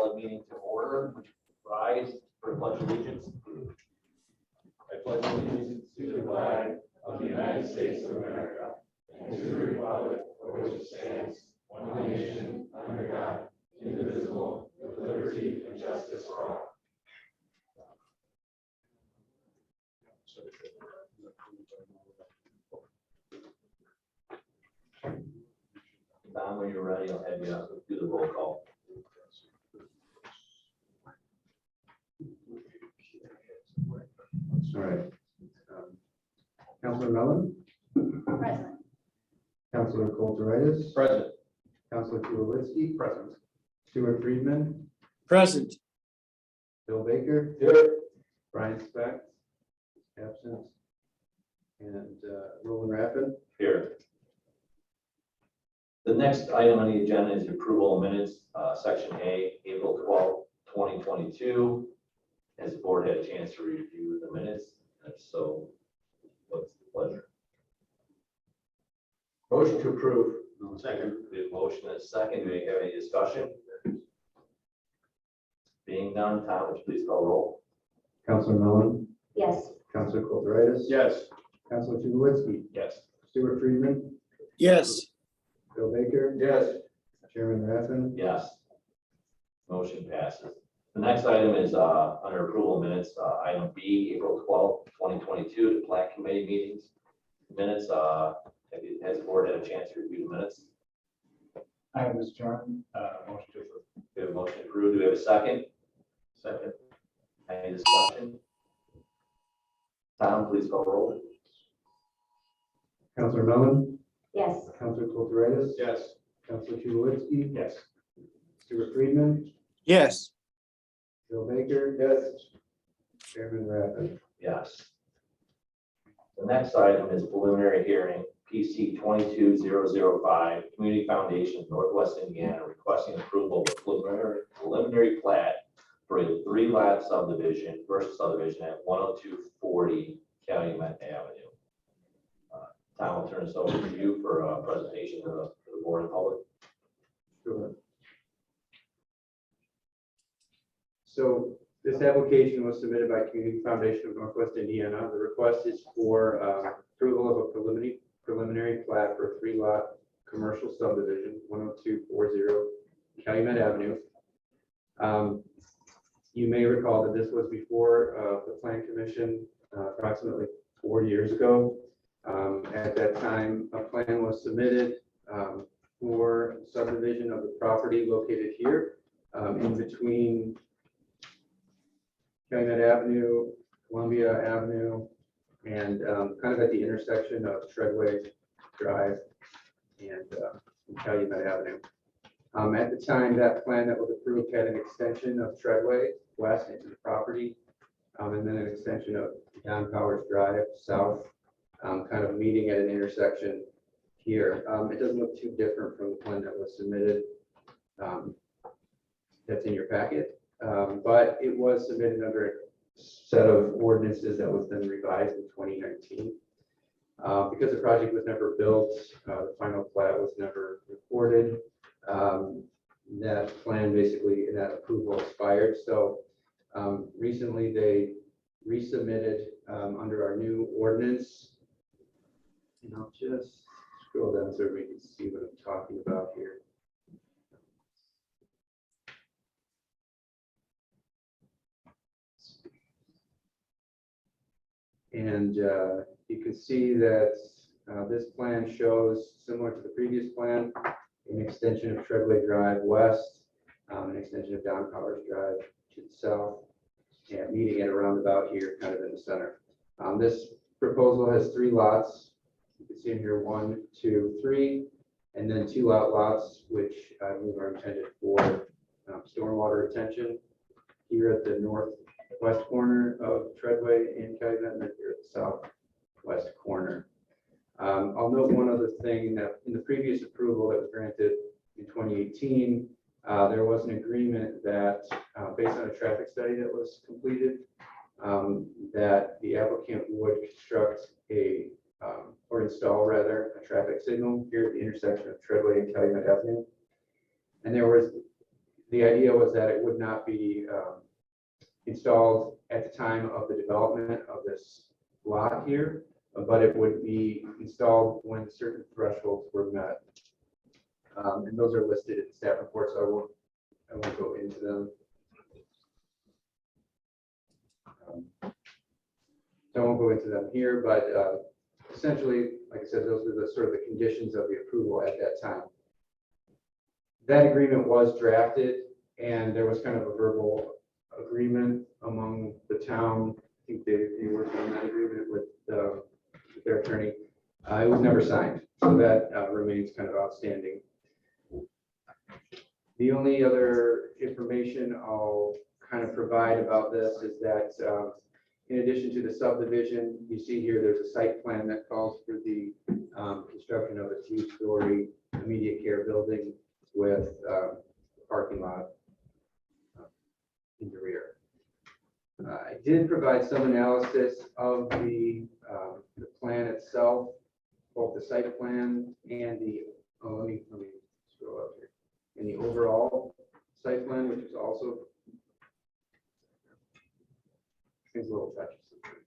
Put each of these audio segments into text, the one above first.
call the meeting to order. Rise for pledge allegiance. I pledge allegiance to the flag of the United States of America and to the republic for which it stands, one nation, under God, indivisible, with liberty and justice for all. Don, when you're ready, I'll have you do the roll call. All right. Councilor Mellon, Present. Councilor Kulturitis, Present. Councilor Tulowitzki, present. Stuart Friedman, Present. Bill Baker, Here. Brian Speck, absent, and Roland Raffin. Here. The next item on the agenda is the approval of minutes, section A, April 12th, 2022. Has the board had a chance to review the minutes? If so, what's the pleasure? Motion to approve. Second. We have motion and a second. Do we have any discussion? Being none, Tom, would you please call roll? Councilor Mellon, Yes. Councilor Kulturitis. Yes. Councilor Tulowitzki, Yes. Stuart Friedman, Yes. Bill Baker, Yes. Chairman Raffin. Yes. Motion passes. The next item is under approval minutes, item B, April 12th, 2022, the plat committee meetings. Minutes, has the board had a chance to review the minutes? I have, Mr. Chairman, motion to approve. We have a motion approved. Do we have a second? Second. Any discussion? Tom, please call roll. Councilor Mellon, Yes. Councilor Kulturitis. Yes. Councilor Tulowitzki, Yes. Stuart Friedman, Yes. Bill Baker. Yes. Chairman Raffin. Yes. The next item is preliminary hearing, PC 22005, Community Foundation, Northwest Indiana, requesting approval of preliminary plat for a 3-lot subdivision, first subdivision at 10240 Calumet Avenue. Tom, I'll turn this over to you for a presentation to the board and public. Sure. So this application was submitted by Community Foundation of Northwest Indiana. The request is for approval of a preliminary plat for a 3-lot commercial subdivision, 10240 Calumet Avenue. You may recall that this was before the Plan Commission approximately 4 years ago. At that time, a plan was submitted for subdivision of the property located here in between Calumet Avenue, Columbia Avenue, and kind of at the intersection of Treadway Drive and Calumet Avenue. At the time, that plan that was approved had an extension of Treadway west into the property, and then an extension of Don Powers Drive south, kind of meeting at an intersection here. It doesn't look too different from the plan that was submitted that's in your packet. But it was submitted under a set of ordinances that was then revised in 2019. Because the project was never built, the final plat was never recorded. That plan basically, that approval expired. So recently they resubmitted under our new ordinance. And I'll just scroll down so we can see what I'm talking about here. And you can see that this plan shows, similar to the previous plan, an extension of Treadway Drive west, an extension of Don Powers Drive to the south, and meeting at a roundabout here, kind of in the center. This proposal has 3 lots. You can see in here 1, 2, 3, and then 2 outlots, which I believe are intended for stormwater retention here at the northwest corner of Treadway and Calumet, and then here at the southwest corner. I'll note one other thing, that in the previous approval that was granted in 2018, there was an agreement that based on a traffic study that was completed, that the applicant would construct or install rather a traffic signal here at the intersection of Treadway and Calumet Avenue. And The idea was that it would not be installed at the time of the development of this lot here, but it would be installed when certain thresholds were met. And those are listed in the staff report, so I won't go into them. So I won't go into them here, but essentially, like I said, those were the sort of the conditions of the approval at that time. That agreement was drafted, and there was kind of a verbal agreement among the town. I think they worked on that agreement with their attorney. It was never signed, so that remains kind of outstanding. The only other information I'll kind of provide about this is that in addition to the subdivision, you see here there's a site plan that calls for the construction of a two-story immediate care building with parking lot in the rear. I did provide some analysis of the plan itself, both the site plan and the, let me scroll up here, and the overall site plan, which is also seems a little touchy sometimes.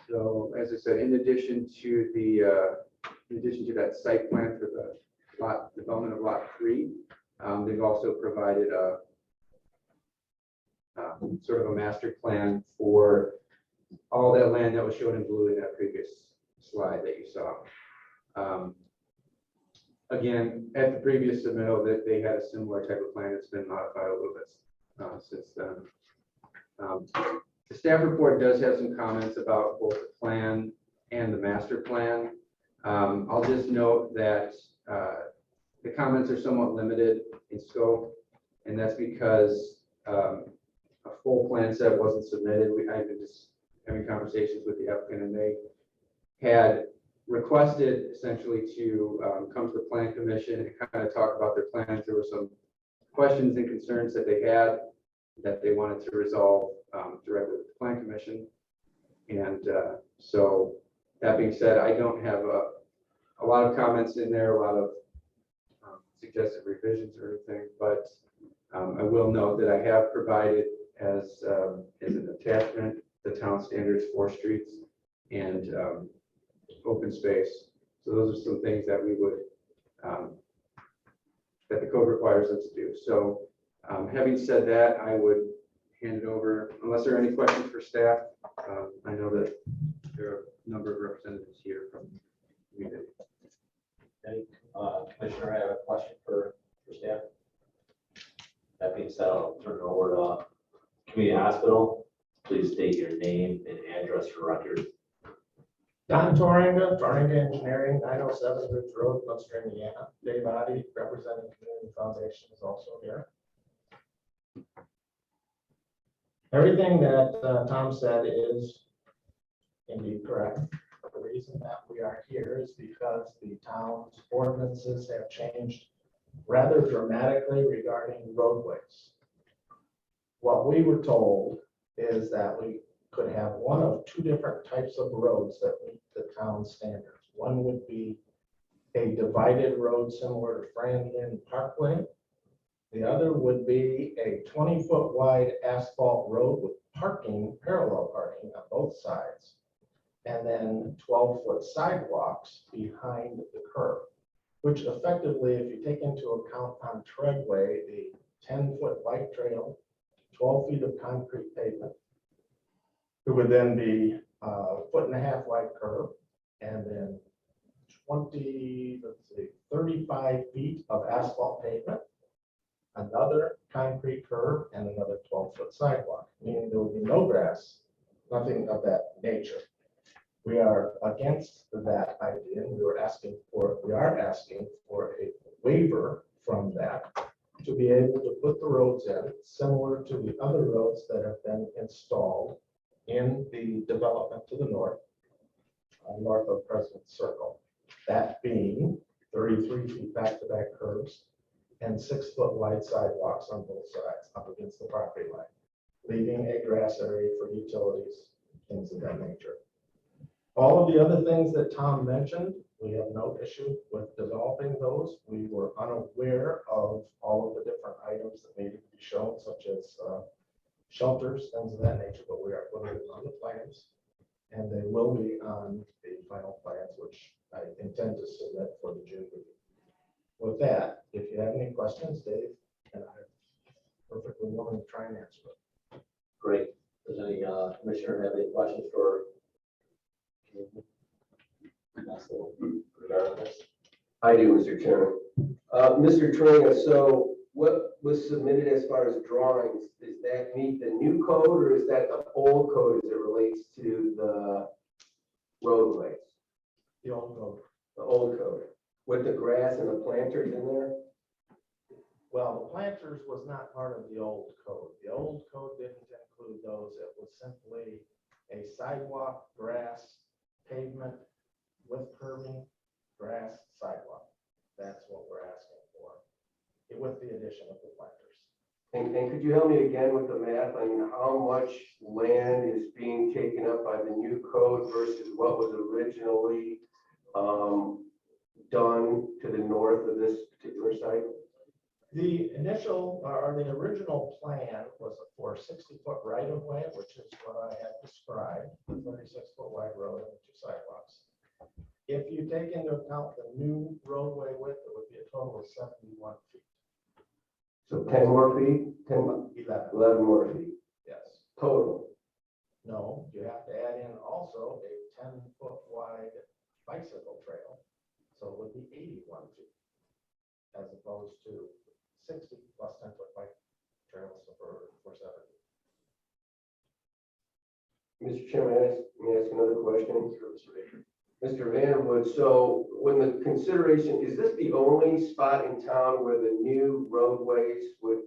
So as I said, in addition to that site plan for the lot development of lot 3, they've also provided a sort of a master plan for all that land that was shown in blue in that previous slide that you saw. Again, at the previous submittal, that they had a similar type of plan. It's been modified a little bit since then. The staff report does have some comments about both the plan and the master plan. I'll just note that the comments are somewhat limited in scope, and that's because a full plan set wasn't submitted. I've been just having conversations with the applicant, and they had requested essentially to come to the plan commission and kind of talk about their plans. There were some questions and concerns that they had that they wanted to resolve directly with the plan commission. And so that being said, I don't have a lot of comments in there, a lot of suggested revisions or anything, but I will note that I have provided as an attachment the town standards for streets and open space. So those are some things that we would that the code requires us to do. So having said that, I would hand it over unless there are any questions for staff. I know that there are a number of representatives here from the community. Any commissioner have a question for staff? That being said, I'll turn it over to Community Hospital. Please state your name and address for record. Don Torringa, Torringa Engineering, 907 Ridge Road, Munster, Indiana. Dave Adi, representing Community Foundation, is also here. Everything that Tom said is indeed correct. The reason that we are here is because the town's ordinances have changed rather dramatically regarding roadways. What we were told is that we could have one of two different types of roads that meet the town standards. One would be a divided road similar to Franklin Parkway. The other would be a 20-foot wide asphalt road with parking, parallel parking on both sides, and then 12-foot sidewalks behind the curb, which effectively, if you take into account on Treadway, the 10-foot bike trail, 12 feet of concrete pavement, it would then be a 1.5 foot wide curb, and then 35 feet of asphalt pavement, another concrete curb, and another 12-foot sidewalk, meaning there would be no grass, nothing of that nature. We are against that idea, and we are asking for a waiver from that to be able to put the roads in similar to the other roads that have been installed in the development to the north, north of President Circle. That being 33 feet back-to-back curbs and 6-foot wide sidewalks on both sides up against the property line, leaving a grass area for utilities, things of that nature. All of the other things that Tom mentioned, we have no issue with developing those. We were unaware of all of the different items that needed to be shown, such as shelters, things of that nature, but we are putting it on the plans. And they will be on the final plans, which I intend to submit for the June meeting. With that, if you have any questions, Dave and I are perfectly willing to try and answer them. Great. Does any commissioner have any questions for? Regarding this? I do, Mr. Chairman. Mr. Troya, so what was submitted as far as drawings, does that meet the new code or is that the old code as it relates to the roadways? The old code. The old code, with the grass and the planters in there? Well, the planters was not part of the old code. The old code didn't include those. It was simply a sidewalk, grass, pavement with curbing, grass, sidewalk. That's what we're asking for, with the addition of the planters. And could you help me again with the math? I mean, how much land is being taken up by the new code versus what was originally done to the north of this particular site? The initial, or the original plan was for 60-foot right-of-way, which is what I had described, 36-foot wide road and 2 sidewalks. If you take into account the new roadway width, it would be a total of 71 feet. So 10 more feet, 11, 11 more feet yes. total. No, you have to add in also a 10-foot wide bicycle trail. So it would be 81 feet as opposed to 60 plus 10-foot bike trails for 70. Mr. Chairman, may I ask another question? Mr. Vanderwood, so when the consideration, is this the only spot in town where the new roadways would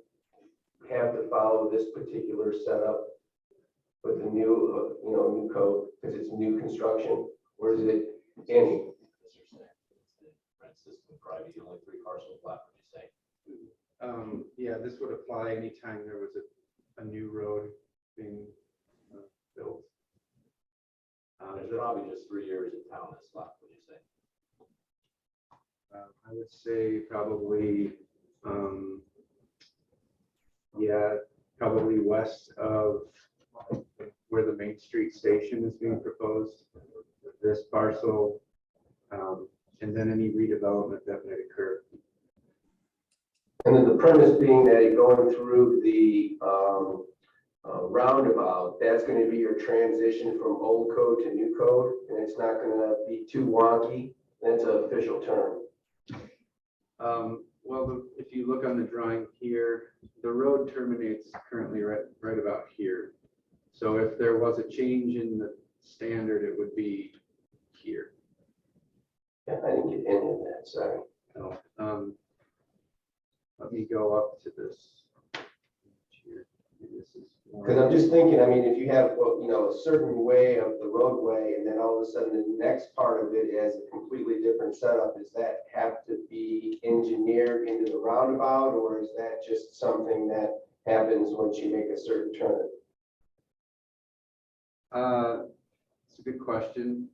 have to follow this particular setup with the new, new code, because it's new construction, or is it any? Francisco Private, only 3 parcels left, would you say? Yeah, this would apply anytime there was a new road being built. There's probably just 3 years in town that's left, would you say? I would say probably, yeah, probably west of where the Main Street station is being proposed, this parcel, and then any redevelopment that might occur. And then the premise being that you're going through the roundabout, that's going to be your transition from old code to new code, and it's not going to be too wonky. That's an official term. Well, if you look on the drawing here, the road terminates currently right about here. So if there was a change in the standard, it would be here. Yeah, I didn't get any of that, sorry. No, let me go up to this. Here. This is more- Because I'm just thinking, I mean, if you have, a certain way of the roadway, and then all of a sudden the next part of it has a completely different setup, does that have to be engineered into the roundabout, or is that just something that happens once you make a certain turn? It's a good question.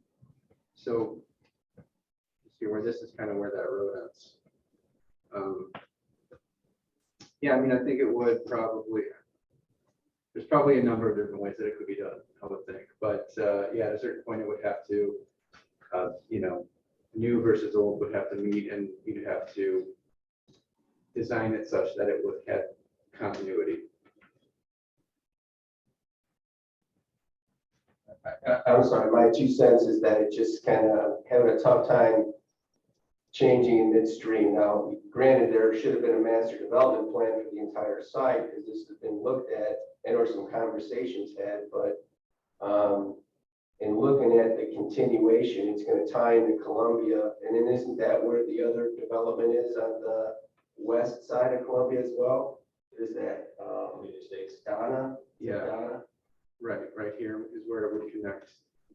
So, see where this is kind of where that road ends. Yeah, I mean, I think it would probably, there's probably a number of different ways that it could be done, I would think. But yeah, at a certain point, it would have to, new versus old would have to meet, and you'd have to design it such that it would have continuity. I'm sorry, my 2 cents is that it just kind of having a tough time changing in midstream. Now, granted, there should have been a master development plan for the entire site because this has been looked at and or some conversations had, but in looking at the continuation, it's going to tie into Columbia. And then isn't that where the other development is on the west side of Columbia as well? Is that Community Estates. Donna? Yeah. Donna? Right here is where it would connect.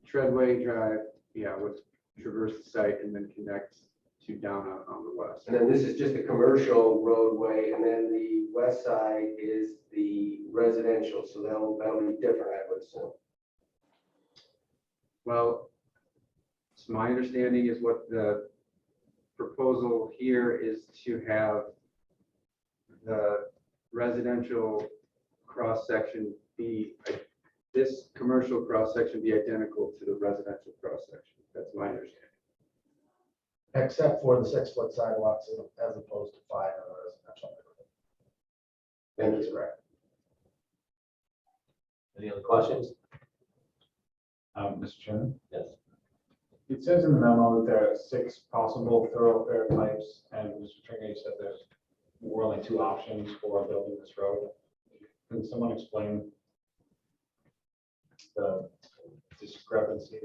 Treadway Drive, yeah, would traverse the site and then connect to down on the west. And then this is just a commercial roadway, and then the west side is the residential, so that'll be different, I would assume. Well, It's my understanding is what the proposal here is to have the residential cross-section be, this commercial cross-section be identical to the residential cross-section. That's my understanding. Except for the 6-foot sidewalks as opposed to 5 on the residential neighborhood. Thank you. Correct. Any other questions? Mr. Chairman? Yes. It says in the memo that there are 6 possible thoroughfare types, and Mr. Trinity said there's were only 2 options for building this road. Can someone explain the discrepancy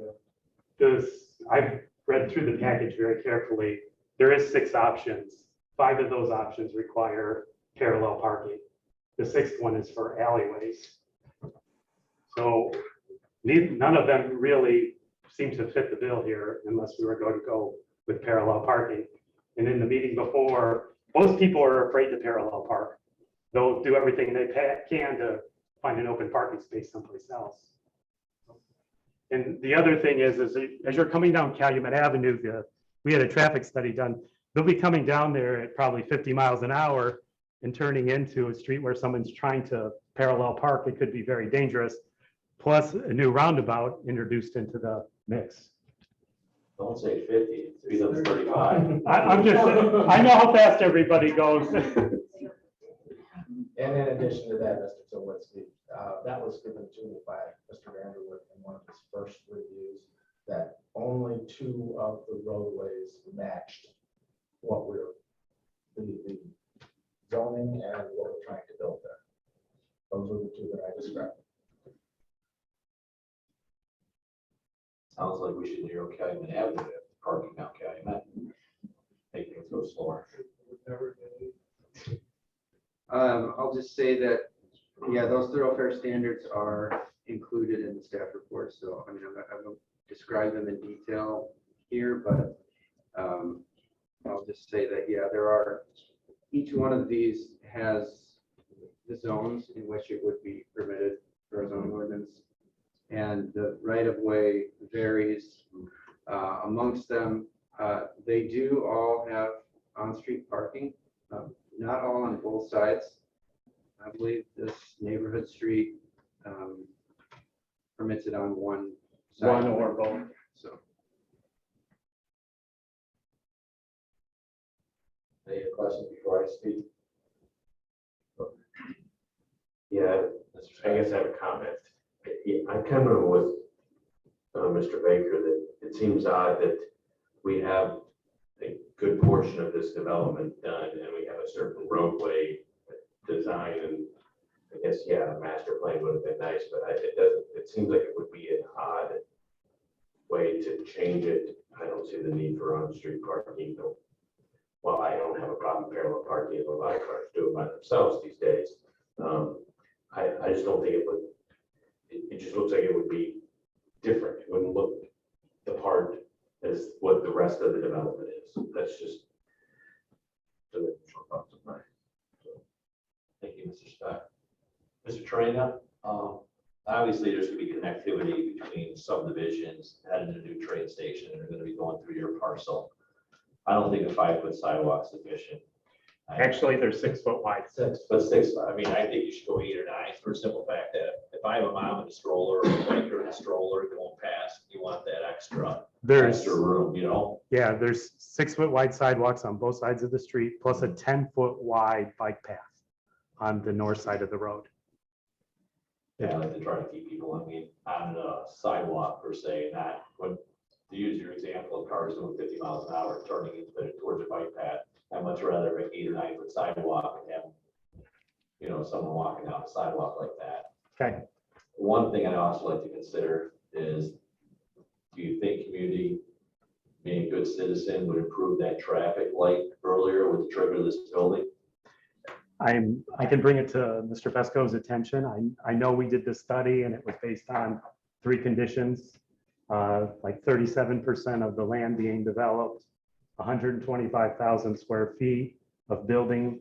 there? I've read through the package very carefully. There is 6 options. 5 of those options require parallel parking. The 6th one is for alleyways. So none of them really seem to fit the bill here unless we were going to go with parallel parking. And in the meeting before, most people are afraid to parallel park. They'll do everything they can to find an open parking space someplace else. And the other thing is as you're coming down Calumet Avenue, we had a traffic study done. They'll be coming down there at probably 50 miles an hour and turning into a street where someone's trying to parallel park. It could be very dangerous. Plus a new roundabout introduced into the mix. Don't say 50, it's 35. I'm just, I know how fast everybody goes. And in addition to that, Mr. Tulowitzki, that was given to me by Mr. Vanderwood in one of his first reviews, that only 2 of the roadways matched what the zoning and what we're trying to build there. Those were the 2 that I described. Sounds like we should narrow Calumet Avenue to parking out Calumet. Make things go slower. I'll just say that, yeah, those thoroughfare standards are included in the staff report. So, I mean, I won't describe them in detail here, but I'll just say that, yeah, there are, each one of these has the zones in which it would be permitted for a zoning ordinance. And the right-of-way varies amongst them. They do all have on-street parking, not all on both sides. I believe this neighborhood street permits it on one side. One or both. So, Any other questions before I speak? Yeah, I guess I have a comment. I'm kind of with Mr. Baker that it seems odd that we have a good portion of this development done and we have a certain roadway design, and I guess, yeah, a master plan would have been nice, but it seems like it would be an odd way to change it. I don't see the need for on-street parking, though. Well, I don't have a problem parallel parking, a lot of cars do it by themselves these days. I just don't think it would. It just looks like it would be different. It wouldn't look the part as what the rest of the development is. That's just the initial thoughts of mine. So, thank you, Mr. Scott. Mr. Torena, obviously there's going to be connectivity between subdivisions and a new train station that are going to be going through your parcel. I don't think a 5-foot sidewalk is sufficient. Actually, they're 6 foot wide. 6, but 6, I mean, I think you should go 8 or 9 for a simple fact that if I have a mom in a stroller or a biker in a stroller going past, you want that extra room, you know? Yeah, there's 6 foot wide sidewalks on both sides of the street, plus a 10-foot wide bike path on the north side of the road. Yeah, I like to try to keep people, on the sidewalk per se, not when, to use your example of cars doing 50 miles an hour turning towards a bike path. I'd much rather an 8 or 9 foot sidewalk and have, someone walking down the sidewalk like that. Okay. One thing I'd also like to consider is, do you think community being a good citizen would improve that traffic light earlier with the trigger of this building? I can bring it to Mr. Fesco's attention. I know we did this study and it was based on 3 conditions, like 37% of the land being developed, 125,000 square feet of building,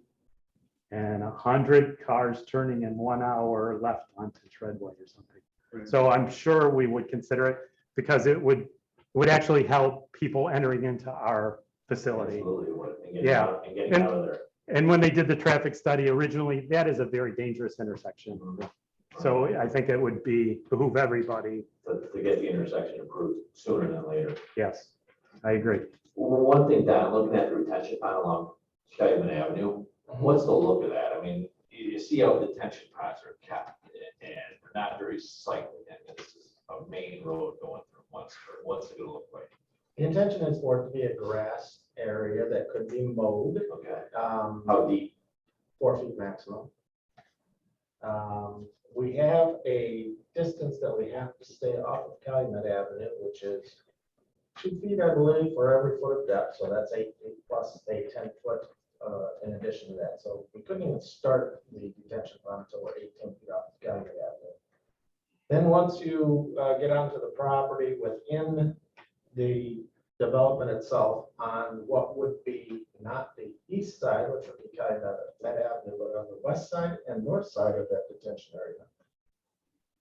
and 100 cars turning in 1 hour left onto Treadway or something. Right. So I'm sure we would consider it because it would would actually help people entering into our facility. Absolutely would, and getting Yeah. out, and getting out of there. And when they did the traffic study originally, that is a very dangerous intersection. So I think it would behoove everybody. To get the intersection improved sooner than later. Yes, I agree. Well, one thing, Don, looking at the retention pond along Skyman Avenue, what's the look of that? I mean, you see how detention ponds are kept and they're not very sightly. And this is a main road going through Munster. What's it gonna look like? The intention is for it to be a grass area that could be mowed, Okay, how deep? 4 feet maximum. We have a distance that we have to stay off of Calumet Avenue, which is 2 feet, I believe, for every foot of depth. So that's 8 feet plus a 10-foot in addition to that. So we couldn't even start the detention pond until we're 18 feet off of Calumet Avenue. Then once you get onto the property within the development itself on what would be not the east side, which would be Calumet Avenue, but on the west side and north side of that detention area,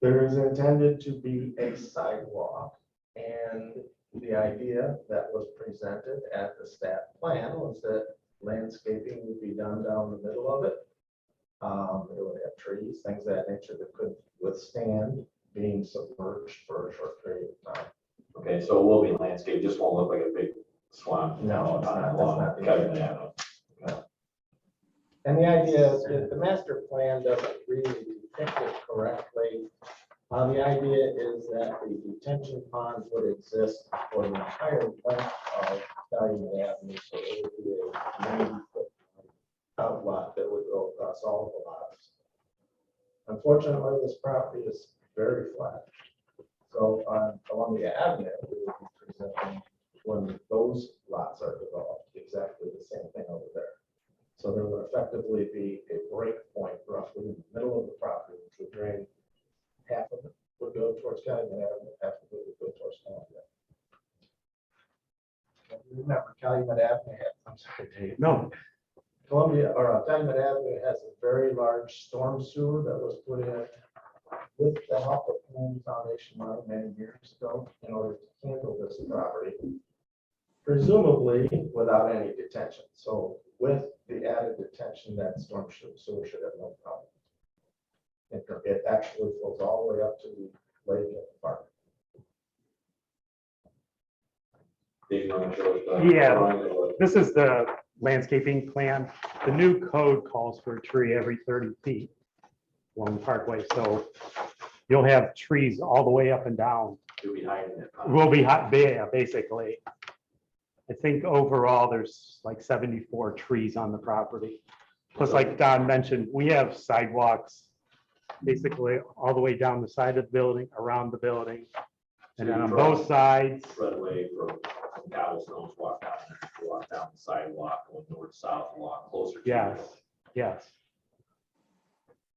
there is intended to be a sidewalk. And the idea that was presented at the staff plan was that landscaping would be done down the middle of it. It would have trees, things of that nature that could withstand being submerged for a short period of time. Okay, so it will be landscape, just won't look like a big swamp. No, it's not. That's along not the Calumet intention. Avenue. And the idea is that the master plan doesn't really depict it correctly. The idea is that the detention ponds would exist for the entire length of Calumet Avenue. So it would be a 90-foot outlot that would go across all of the lots. Unfortunately, this property is very flat. So on Columbia Avenue, we would be presenting, when those lots are developed, exactly the same thing over there. So there would effectively be a break point roughly in the middle of the property, which would drain half of it would go towards Calumet Avenue, half of it would go towards Columbia. And remember, Calumet Avenue, I'm sorry, Dave. No, Columbia, or Calumet Avenue has a very large storm sewer that was put in with the help of Community Foundation money many years ago in order to handle this property, presumably without any detention. So with the added detention, that storm sewer should have no problem. It actually flows all the way up to the lake at the park. Dave, you wanna show us the Yeah. drawing or what? this is the landscaping plan. The new code calls for a tree every 30 feet along the parkway. So you'll have trees all the way up and down. You'll be hiding it. Will be hot, yeah, basically. I think overall, there's like 74 trees on the property. Plus, like Don mentioned, we have sidewalks basically all the way down the side of the building, around the building. And then on both sides, Right away from cobblestones, walk down there, walk down the sidewalk, going north, south, walk closer to. yes, yes.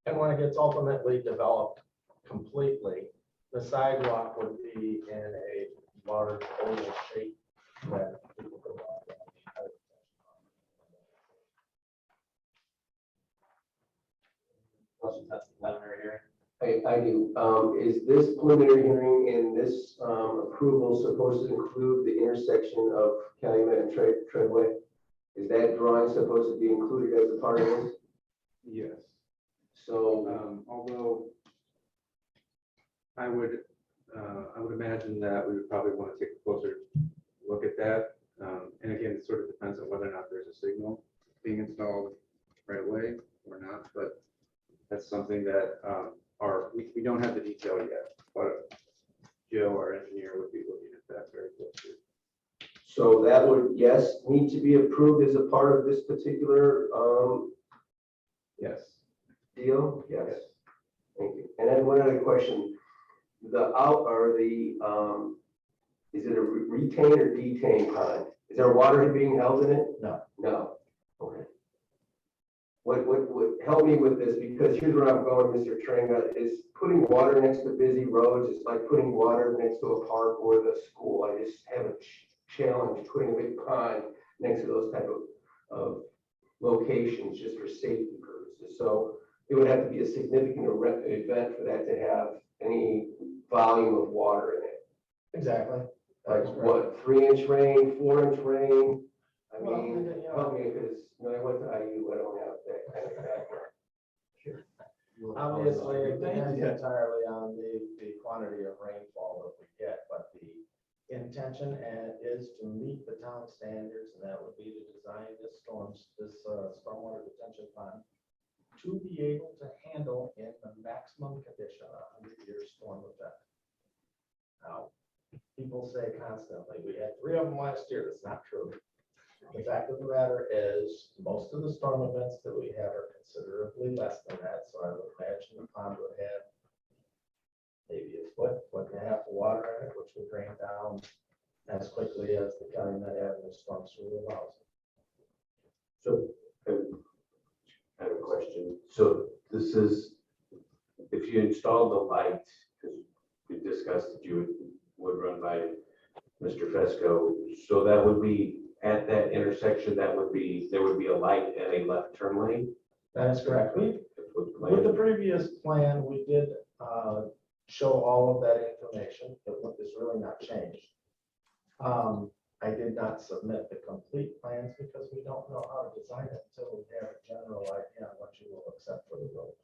And when it gets ultimately developed completely, the sidewalk would be in a large oval shape that people could walk down. Questions, that's the preliminary hearing. I do. Is this preliminary hearing and this approval supposed to include the intersection of Calumet and Treadway? Is that drawing supposed to be included as a part of this? Yes. So, Although I would imagine that we would probably want to take a closer look at that. And again, it sort of depends on whether or not there's a signal being installed right away or not, but that's something that we don't have the detail yet, but Joe, our engineer, would be looking at that very closely. so that would, yes, need to be approved as a part of this particular Yes. deal? Yes. Thank you. And then one other question. The out or the, is it a retain or detain pond? Is there water being held in it? No. No. Okay. What help me with this, because here's where I'm going, Mr. Trenga, is putting water next to busy roads is like putting water next to a park or the school. I just have a challenge putting a big pond next to those type of locations just for safety purposes. So it would have to be a significant event for that to have any volume of water in it. Exactly. Like what, 3-inch rain, 4-inch rain? I Well, mean, yeah. help me, because when I went to IU, I don't have that kind of background. Obviously, it depends Yeah. entirely on the quantity of rainfall that we get, but the intention is to meet the town standards, and that would be to design this stormwater detention pond to be able to handle in the maximum condition a 100-year storm event. Now, people say constantly, we had 3 of them last year. That's not true. The fact of the matter is, most of the storm events that we have are considerably less than that, so I would imagine the pond would have maybe a foot and a half of water in it, which would drain down as quickly as the Calumet Avenue storm sewer allows. So, I have a question. So this is, if you install the light, because we discussed that you would run by Mr. Fesco, so that would be at that intersection, there would be a light and a left turn lane? That is correct. That's what the plan With the is. previous plan, we did show all of that information. It's really not changed. I did not submit the complete plans because we don't know how to design it until we have a general idea on what you will accept for the road.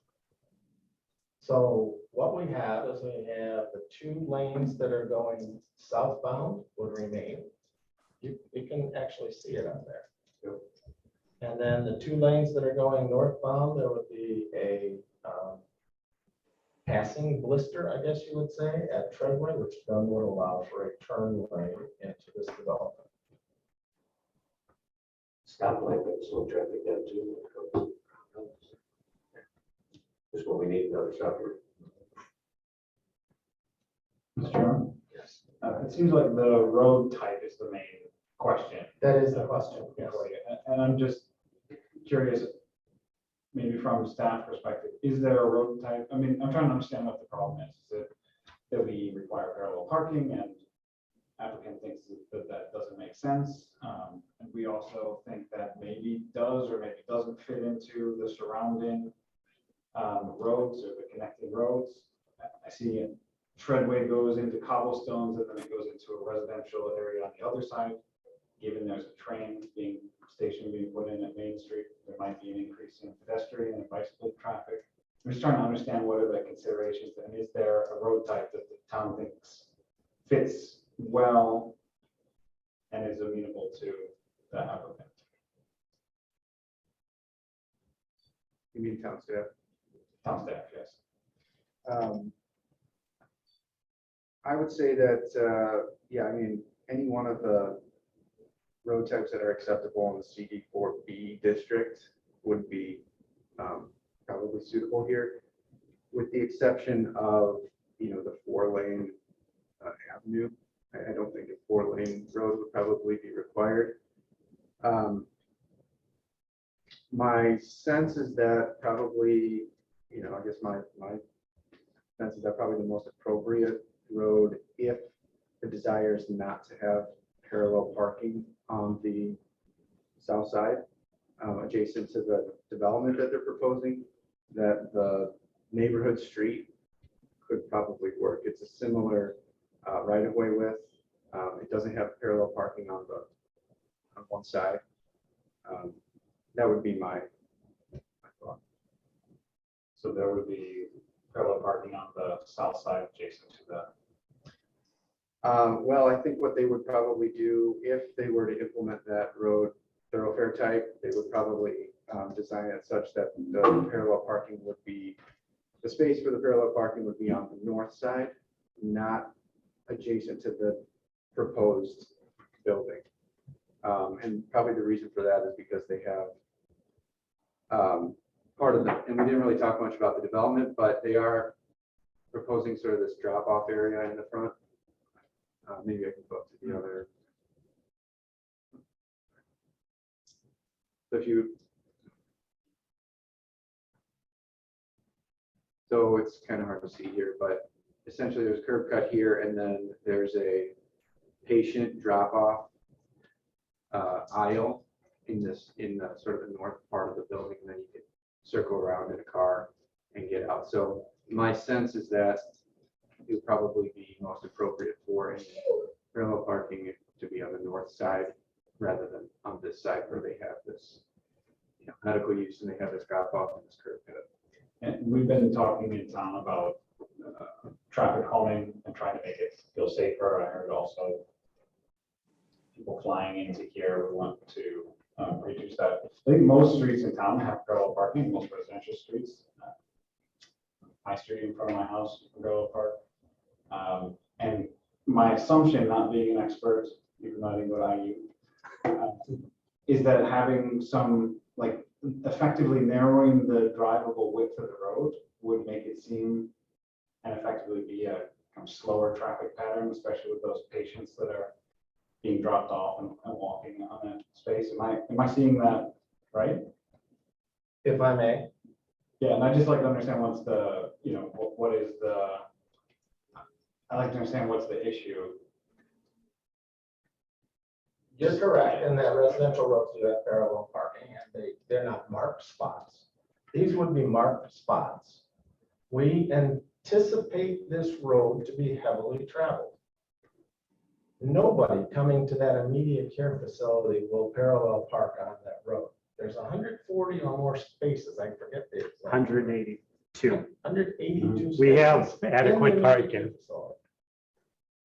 So what we have is we have the 2 lanes that are going southbound would remain. You can actually see it on there. Yep. And then the 2 lanes that are going northbound, there would be a passing blister, I guess you would say, at Treadway, which then would allow for a turn lane into this development. Stoplight, but slow traffic down too. Just what we need, another stop here. Mr. Chairman? Yes. It seems like the road type is the main question. That is the question, yes. And I'm just curious, maybe from staff perspective, is there a road type? I mean, I'm trying to understand what the problem is. Is it that we require parallel parking and applicant thinks that doesn't make sense? And we also think that maybe does or maybe doesn't fit into the surrounding roads or the connecting roads. I see it. Treadway goes into cobblestones and then it goes into a residential area on the other side. Given there's a train station being put in at Main Street, there might be an increase in pedestrian and bicycle traffic. I'm just trying to understand what are the considerations, and is there a road type that the town thinks fits well and is amenable to the applicant? You mean town staff? Town staff, yes. I would say that, yeah, I mean, any one of the road types that are acceptable in the CD4B district would be probably suitable here, with the exception of, the 4-lane avenue. I don't think a 4-lane road would probably be required. My sense is that probably, I guess my sense is that probably the most appropriate road, if the desire is not to have parallel parking on the south side, adjacent to the development that they're proposing, that the neighborhood street could probably work. It's a similar right-of-way width. It doesn't have parallel parking on one side. That would be my thought. So there would be parallel parking on the south side adjacent to the. Well, I think what they would probably do if they were to implement that road thoroughfare type, they would probably design it such that the parallel parking would be, the space for the parallel parking would be on the north side, not adjacent to the proposed building. And probably the reason for that is because they have part of the, and we didn't really talk much about the development, but they are proposing sort of this drop-off area in the front. Maybe I can go up to the other. So it's kind of hard to see here, but essentially there's a curb cut here, and then there's a patient drop-off aisle in the sort of the north part of the building, and then you can circle around in a car and get out. So my sense is that it would probably be most appropriate for a parallel parking to be on the north side rather than on this side where they have this, medical use and they have this drop off and this curb cut. And we've been talking in town about traffic calming and trying to make it feel safer. I heard also people flying into here, we want to reduce that. I think most streets in town have parallel parking, most residential streets. My street in front of my house, you can go park. And my assumption, not being an expert, even though I didn't go to IU, is that having some, like, effectively narrowing the drivable width of the road would make it seem and effectively be a kind of slower traffic pattern, especially with those patients that are being dropped off and walking on that space. Am I seeing that right? If I may, Yeah, and I just like to understand what's the, what is the, I like to understand what's the issue. you're correct, in that residential roads do have parallel parking, and they're not marked spots. These would be marked spots. We anticipate this road to be heavily traveled. Nobody coming to that immediate care facility will parallel park on that road. There's 140 or more spaces, I forget the exact. 182. 182. We have spaces in adequate the immediate parking. care facility.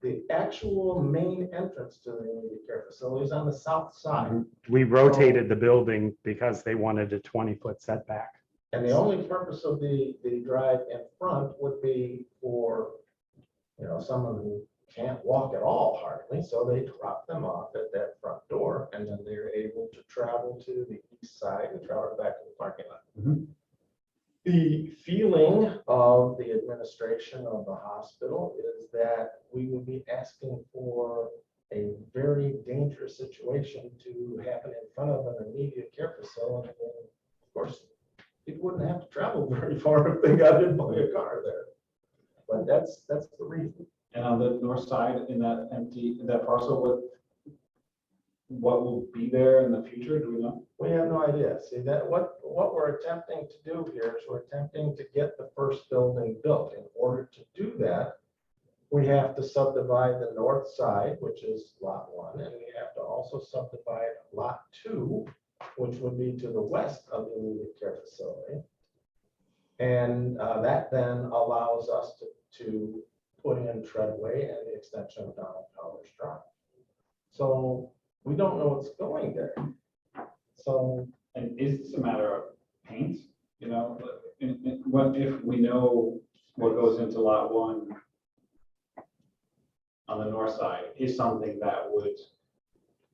The actual main entrance to the immediate care facility is on the south side. We rotated the building because they wanted a 20-foot setback. And the only purpose of the drive in front would be for, someone who can't walk at all hardly, so they drop them off at that front door, and then they're able to travel to the east side and travel back to the parking lot. Mhm. The feeling of the administration of the hospital is that we would be asking for a very dangerous situation to happen in front of an immediate care facility. And of course, people wouldn't have to travel very far if they got hit by a car there. But that's the reason. And on the north side, in that parcel, what will be there in the future? Do we know? We have no idea. See, that what we're attempting to do here is we're attempting to get the first building built. In order to do that, we have to subdivide the north side, which is lot 1, and we have to also subdivide lot 2, which would be to the west of the immediate care facility. And that then allows us to put in Treadway and the extension of Donald Powers Drive. So we don't know what's going there. So And is this a matter of paint? What if we know what goes into lot 1 on the north side is something that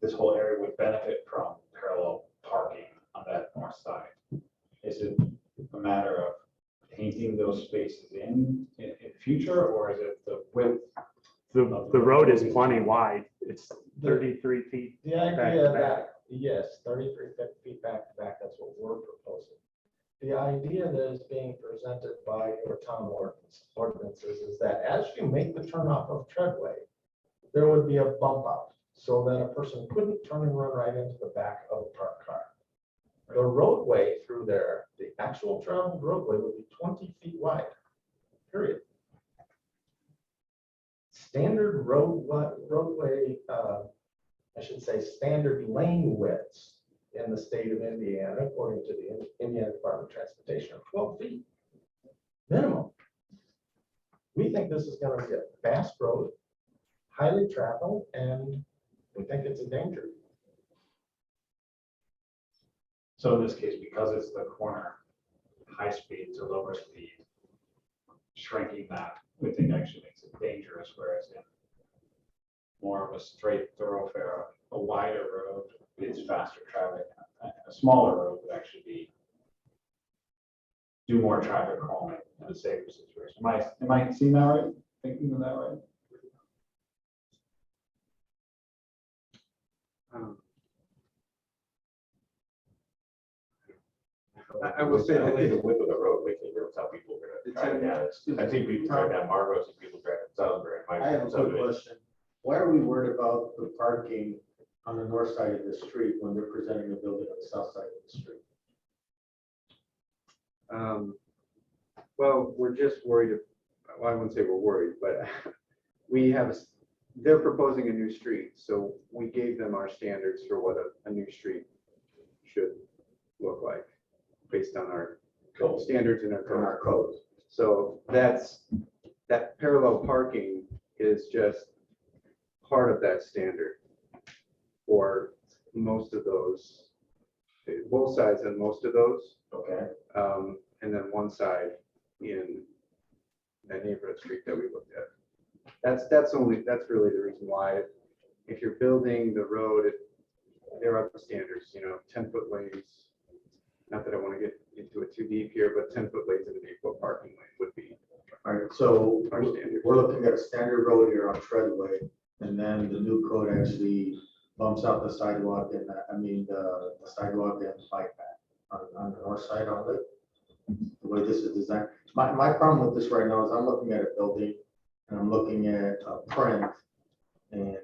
this whole area would benefit from parallel parking on that north side? Is it a matter of painting those spaces in the future, or is it the width? The road is plenty wide. It's 33 feet. the Back idea to that, yes, 33 feet back to back, that's what we're proposing. The idea that is being presented by your town ordinances is that as you make the turn off of Treadway, there would be a bump out so that a person couldn't turn and run right into the back of a parked car. The roadway through there, the actual traveled roadway would be 20 feet wide, period. Standard roadway, I should say, standard lane widths in the state of Indiana, according to the Indiana Department of Transportation, are 12 feet minimum. We think this is going to be a fast road, highly traveled, and we think it's a danger. So in this case, because it's the corner, high speed to lower speed, shrinking that, we think actually makes it dangerous, whereas in more of a straight thoroughfare, a wider road, it's faster traffic. A smaller road would actually do more traffic calming in a safer situation. Am I seeing that right? Thinking of that right? I will say that The width of the road, we think that's how people are gonna drive down. I think people drive down Margos and people drive down Salisbury. I have a quick question. Why are we worried about the parking on the north side of the street when they're presenting a building on the south side of the street? Well, we're just worried. Well, I wouldn't say we're worried, but we have they're proposing a new street, so we gave them our standards for what a new street should look like based on our standards and our codes. So that parallel parking is just part of that standard for most of those, both sides and most of those. Okay. And then one side in that neighborhood street that we looked at. That's really the reason why, if you're building the road, there are the standards, 10-foot lanes. Not that I want to get into it too deep here, but 10-foot lanes and an 8-foot parking lane would be All right, so our standard. we're looking at a standard road here on Treadway, and then the new code actually bumps out the sidewalk and, the sidewalk and bike path on the north side of it. The way this is designed. My problem with this right now is I'm looking at a building and I'm looking at a print, and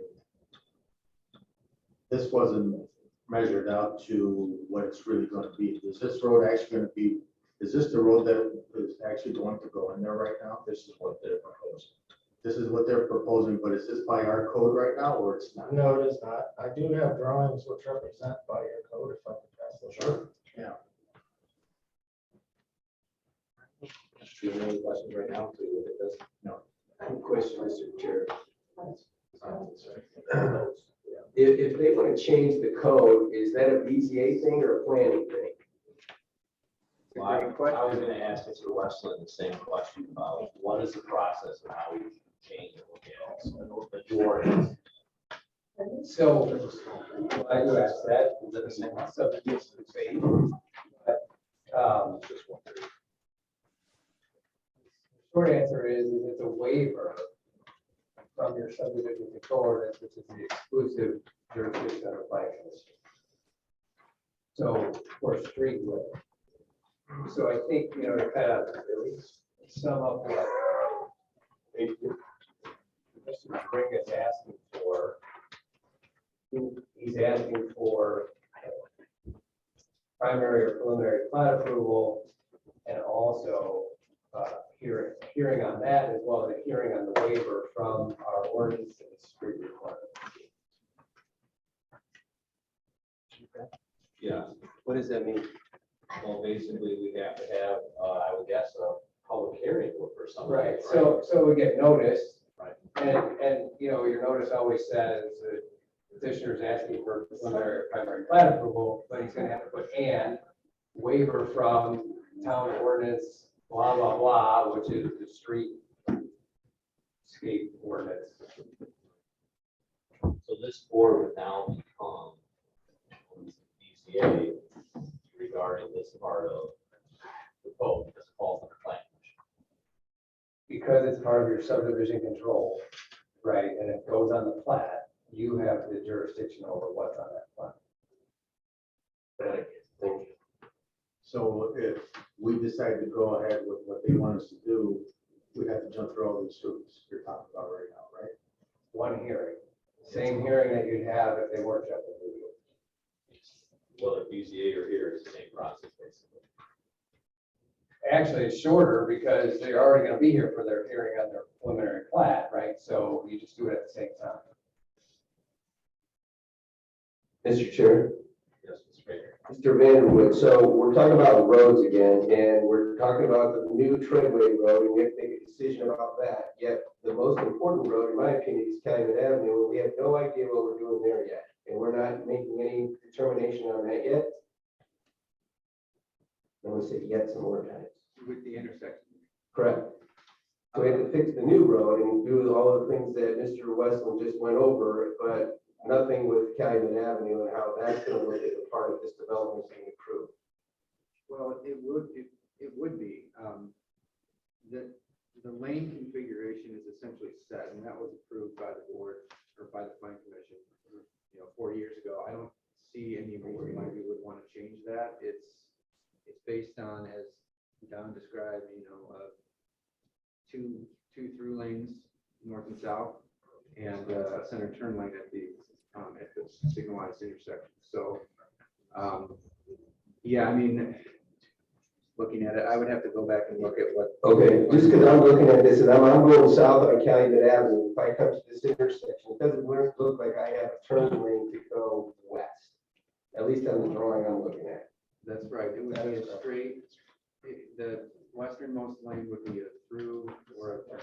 this wasn't measured out to what it's really going to be. Is this road actually going to be, is this the road that is actually going to go in there right now? This is what they're proposing. This is what they're proposing, but is this by our code right now, or it's not? No, it is not. I do have drawings which represent by your code if I can pass those. Sure. Yeah. Do you have any questions right now? So we look at this? I have a question, Mr. Chair. If they want to change the code, is that a BZA thing or a planning thing? Well, I was going to ask Mr. Westland the same question about what is the process and how we change it. Majority. So, I do ask that, is it the same subdivision phase? But, short answer is it's a waiver from your subdivision control ordinance, which is the exclusive jurisdiction of the planning commission. So, for street width. So I think, to kind of really sum up what Mr. Spring is asking for, he's asking for primary or preliminary plat approval, and also hearing on that, as well as a hearing on the waiver from our ordinance and street requirements. Yeah. What does that mean? Well, basically, we have to have, I would guess, a public hearing for some. Right, so we get noticed. Right. And your notice always says the petitioner is asking for preliminary or primary plat approval, but he's gonna have to put and waiver from town ordinance, blah, blah, blah, which is the streetscape ordinance. So this board would now become BZA regarding this part of the code, this falls under plan. Because it's part of your subdivision control, right, and it goes on the plat, you have the jurisdiction over what's on that plat. Thank you. So if we decide to go ahead with what they want us to do, we have to jump through all these hoops you're talking about right now, right? One hearing, same hearing that you'd have if they weren't jumping through you. Whether BZA or here, it's the same process, basically. Actually, it's shorter because they're already gonna be here for their hearing on their preliminary plat, right? So you just do it at the same time. Mr. Chair, Yes, Mr. Baker. Mr. Vanderwood, so we're talking about roads again, and we're talking about the new Treadway Road, and we have to make a decision about that. Yet the most important road, in my opinion, is Calumet Avenue, and we have no idea what we're doing there yet. And we're not making any determination on that yet. I'm gonna say yet some more times. With the intersection. Correct. So we have to fix the new road and do all of the things that Mr. Westland just went over, but nothing with Calumet Avenue and how that's gonna look as a part of this development being approved. Well, it would be. The lane configuration is essentially set, and that was approved by the board or by the planning commission, 4 years ago. I don't see any reason why we would want to change that. It's based on, as Don described, two through lanes, north and south, and a center turn lane at the signalized intersection. So, yeah, I mean, looking at it. I would have to go back and look at what. Okay, just because I'm looking at this and I'm going south on Calumet Avenue, if I come to this intersection, it doesn't look like I have a turn lane to go west. At least on the drawing I'm looking at. That's right. It would be a straight, the westernmost lane would be a through or a.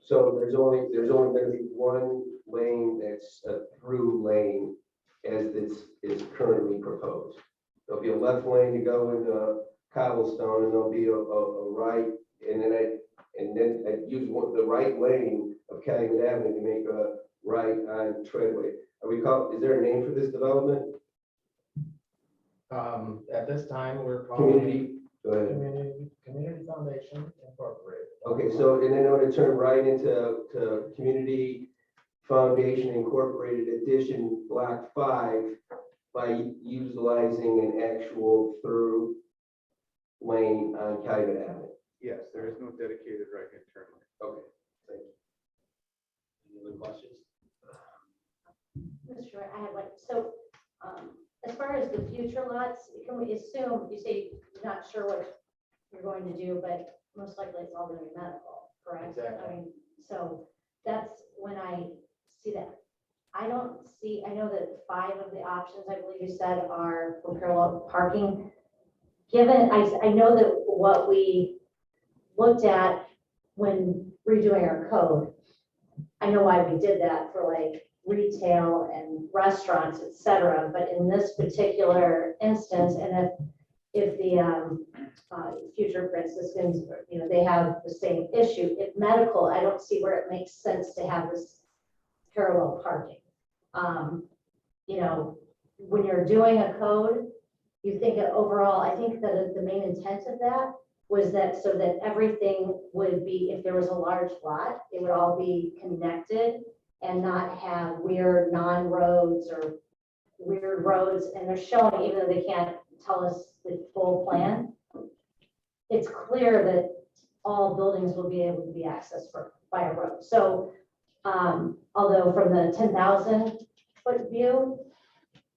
So there's only gonna be one lane that's a through lane as this is currently proposed. There'll be a left lane to go into Cobblestone and there'll be a right, and then I use the right lane of Calumet Avenue to make a right on Treadway. Is there a name for this development? At this time, we're calling Community, go ahead. Community Foundation Incorporated. Okay, so, and then I'm gonna turn right into Community Foundation Incorporated Edition Block 5 by utilizing an actual through lane on Calumet Avenue. Yes, there is no dedicated right-hand turn lane. Okay, thank you. Any other questions? Mr. Chair, I have one. So, as far as the future lots, can we assume, you say you're not sure what you're going to do, but most likely it's all going to be medical, correct? Exactly. I mean, so that's when I see that. I don't see, I know that 5 of the options, I believe you said, are for parallel parking. Given, I know that what we looked at when redoing our code, I know why we did that for like retail and restaurants, et cetera. But in this particular instance, and if the future Franciscans, you know, they have the same issue, if medical, I don't see where it makes sense to have this parallel parking. You know, when you're doing a code, you think that overall, I think that the main intent of that was that so that everything would be, if there was a large lot, it would all be connected and not have weird non-roads or weird roads. And they're showing, even though they can't tell us the full plan, it's clear that all buildings will be able to be accessed by a road. So although from the 10,000 foot view,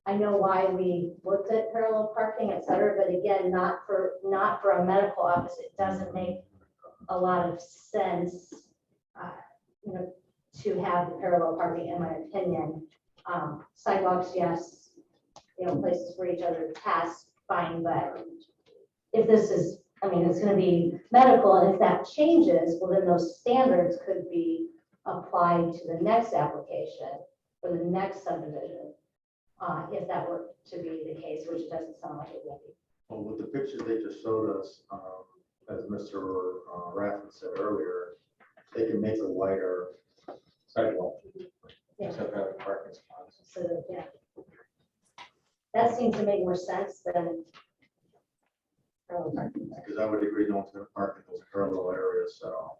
I know why we looked at parallel parking, et cetera, but again, not for a medical office. It doesn't make a lot of sense, you know, to have the parallel parking, in my opinion. Sidewalks, yes, you know, places for each other to pass, fine, but if this is, I mean, it's going to be medical, and if that changes, well, then those standards could be applied to the next application for the next subdivision. If that were to be the case, which it doesn't sound like it will be. Well, with the pictures they just showed us, as Mr. Rathman said earlier, they can make a wider sidewalk. Yeah. Except having parking spots. So, yeah. That seems to make more sense than parallel parking. Because I would agree, no one's gonna park in those parallel areas, so.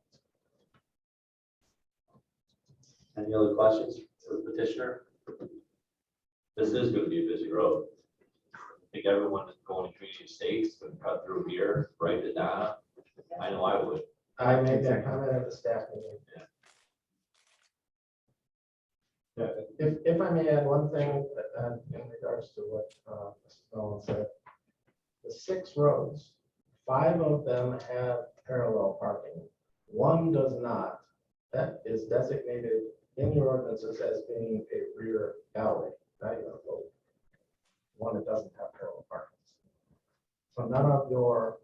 Any other questions for the petitioner? This is going to be a busy road. I think everyone that's going to Community Estates is going to cut through here, right to Donna. I know I would. I made that comment at the staff meeting. If I may add one thing in regards to what Mr. Nolan said. The 6 roads, 5 of them have parallel parking. 1 does not. That is designated in your ordinances as being a rear alley. Not even a road. 1 that doesn't have parallel parking. So none of your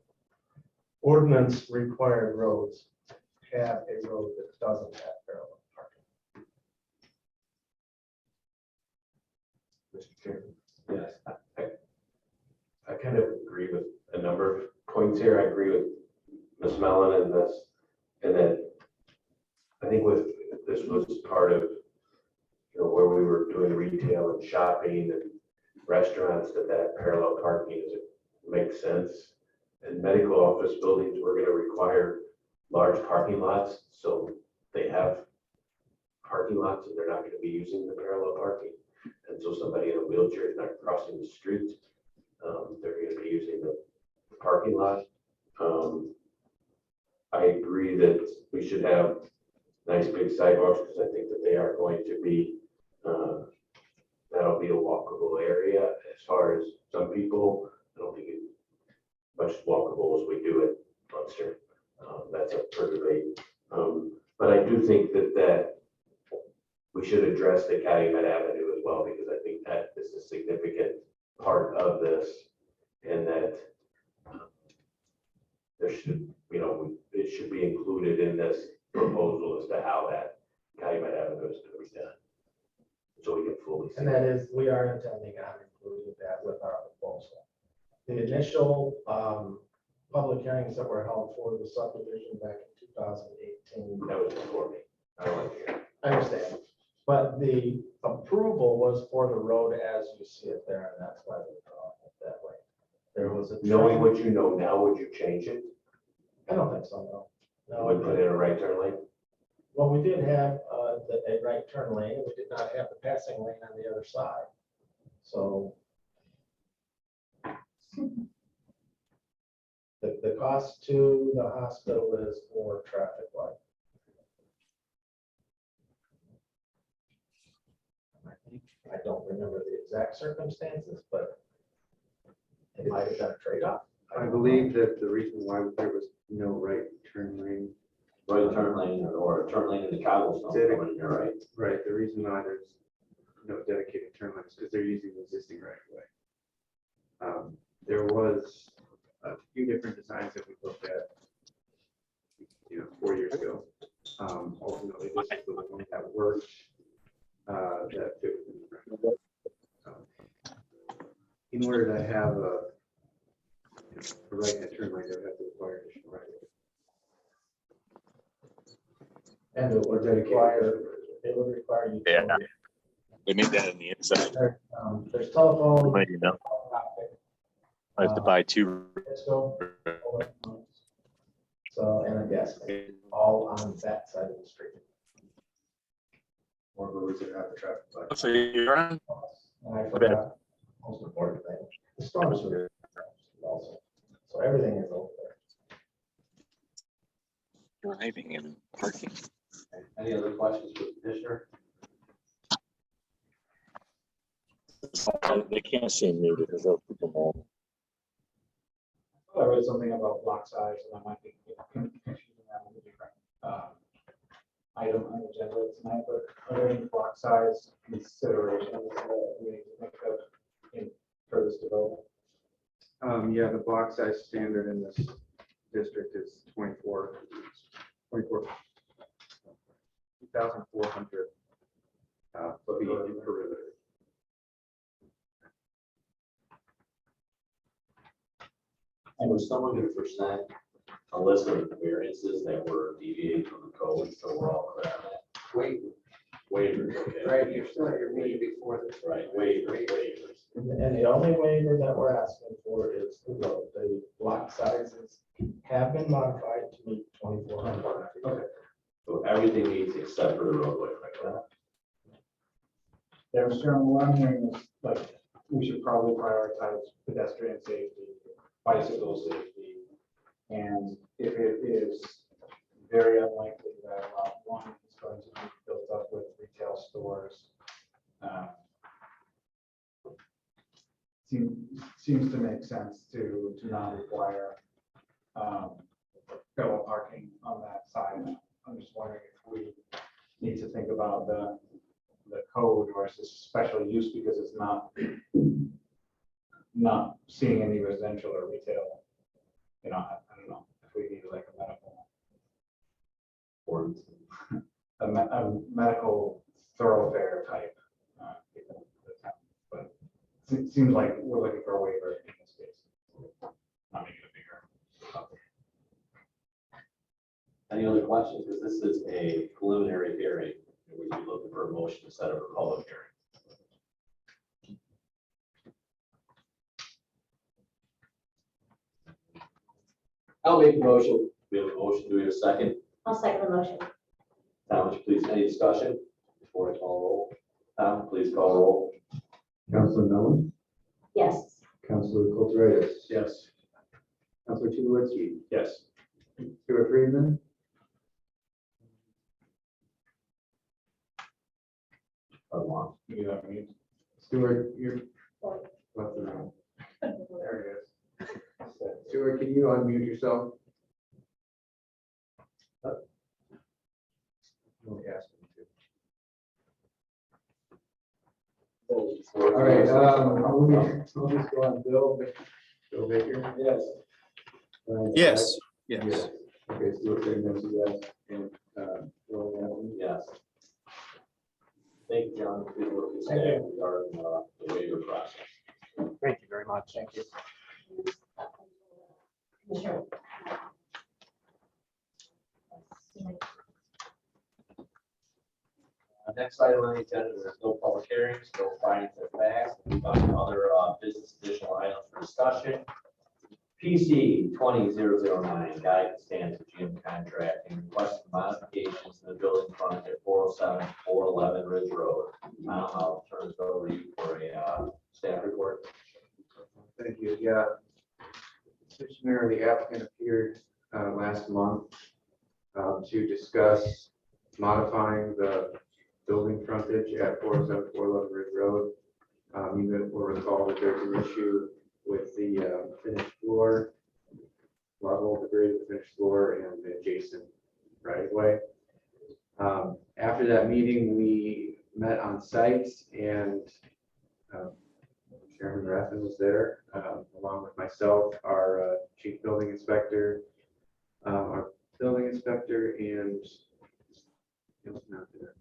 ordinance required roads have a road that doesn't have parallel parking. Mr. Chairman. Yes, I kind of agree with a number of points here. I agree with Ms. Mellon and this, and that I think with this was part of, you know, where we were doing retail and shopping and restaurants, that parallel parking makes sense. And medical office buildings, we're going to require large parking lots, so they have parking lots and they're not going to be using the parallel parking. And so somebody in a wheelchair is not crossing the street. They're going to be using the parking lot. I agree that we should have nice big sidewalks because I think that they are going to be, that'll be a walkable area as far as some people. I don't think much as walkable as we do at Munster. That's up for debate. But I do think that we should address the Calumet Avenue as well, because I think that is a significant part of this, and that there should, it should be included in this proposal as to how that Calumet Avenue is going to be done. So we can fully see. And that is, we are intending on including that with our proposal. The initial public hearings that were held for the subdivision back in 2018. That was before me. I don't like to hear. I understand, but the approval was for the road as you see it there, and that's why we're drawing it that way. There was a. Knowing what you know now, would you change it? I don't think so, no. Would put in a right turn lane? Well, we did have a right turn lane, we did not have the passing lane on the other side. So the cost to the hospital is for traffic light. I don't remember the exact circumstances, but it might have been a trade-off. I believe that the reason why there was no right turn lane. Right turn lane or a turn lane in the cobblestone coming in there, right? Right, the reason why there's no dedicated turn lanes is because they're using the existing right of way. There was a few different designs that we looked at, 4 years ago. Ultimately, this is the one that worked, that fit within the right of way. In order to have a right-hand turn lane, they would have to require additional right of way. And it would require you. Yeah. We need that in the inside. There's telephone. Let you know. I have to buy two. Let's go. So, and a gas station, all on that side of the street. Or roads that have the traffic light. So you're on? And I forgot, most important thing, the storm sewer also. So everything is over there. Driving and parking. Any other questions for the petitioner? They can't see me because they'll put them all. I read something about block size, and I might be confusing that with a different item on the agenda tonight, but are there any block size considerations that we need to think of for this development? Yeah, the block size standard in this district is 2,400 feet in perimeter. And was someone going to present a list of variances that were deviating from the code, so we're all clear on that? Waivers, okay. Right, you're still at your meeting before this. Right, waivers. And the only waiver that we're asking for is the road. The block sizes have been modified to meet 2,400. Okay. So everything needs except for the roadway, right? There's certain what I'm hearing is like, we should probably prioritize pedestrian safety, bicycle safety. And if it is very unlikely that lot one is going to be built up with retail stores, seems to make sense to not require parallel parking on that side. I'm just wondering if we need to think about the code, or is this special use because it's not seeing any residential or retail. I don't know if we need like a medical or a medical thoroughfare type. But it seems like we're looking for a waiver in this case. Not making it bigger. Any other questions? Because this is a preliminary hearing. We'd be looking for a motion to set up a public hearing. I'll make the motion. We have a motion. Do we have a second? I'll second the motion. Tom, would you please, any discussion before I call roll? Tom, please call roll. Councilor Mellon, Yes. Councilor Kulturitis, Yes. Councilor Tulowitzki, Yes. Stuart Friedman, You know what I mean? Stuart, you're left and right. There it is. Stuart Stuart, can you unmute yourself? Only ask him to. All right, we'll just go on Bill Baker. Yes. Yes. Yes. Okay, Stuart Sigmund, yes, and, Bill Gatlin. Yes. Thank you, John, for your work with Thank staff regarding the waiver process. Thank you very much. Thank you. Commissioner. Next item on the agenda, there's no public hearings, no findings of facts, move on to other business additional items for discussion. PC 20009, guide stands for GM contracting, requesting modifications to the building front at 407, 411 Ridge Road. Now I'll turn it over to you for a staff report. Thank you, yeah. Petitioner, the applicant appeared last month to discuss modifying the building frontage at 407, 411 Ridge Road. You will recall that there's an issue with the finished floor, level, the grade of the finished floor, and the adjacent right of way. After that meeting, we met on site, and Chairman Raffin was there, along with myself, our chief building inspector, and it was not there.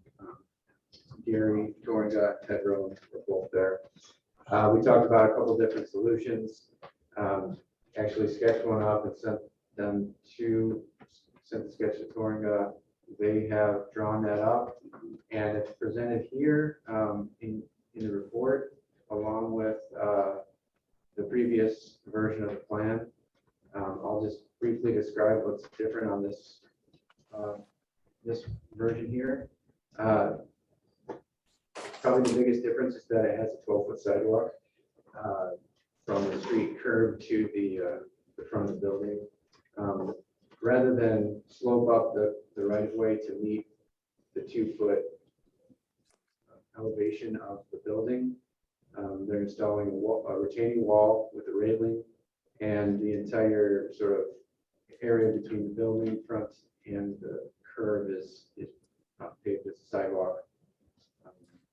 Gary, Torga, Ted Rowan were both there. We talked about a couple different solutions. Actually sketched one up and sent the sketch to Torga. They have drawn that up, and it's presented here in the report, along with the previous version of the plan. I'll just briefly describe what's different on this version here. Probably the biggest difference is that it has a 12-foot sidewalk from the street curb to the front of the building. Rather than slope up the right of way to meet the 2-foot elevation of the building, they're installing a retaining wall with a railing, and the entire sort of area between the building front and the curb is paved as a sidewalk.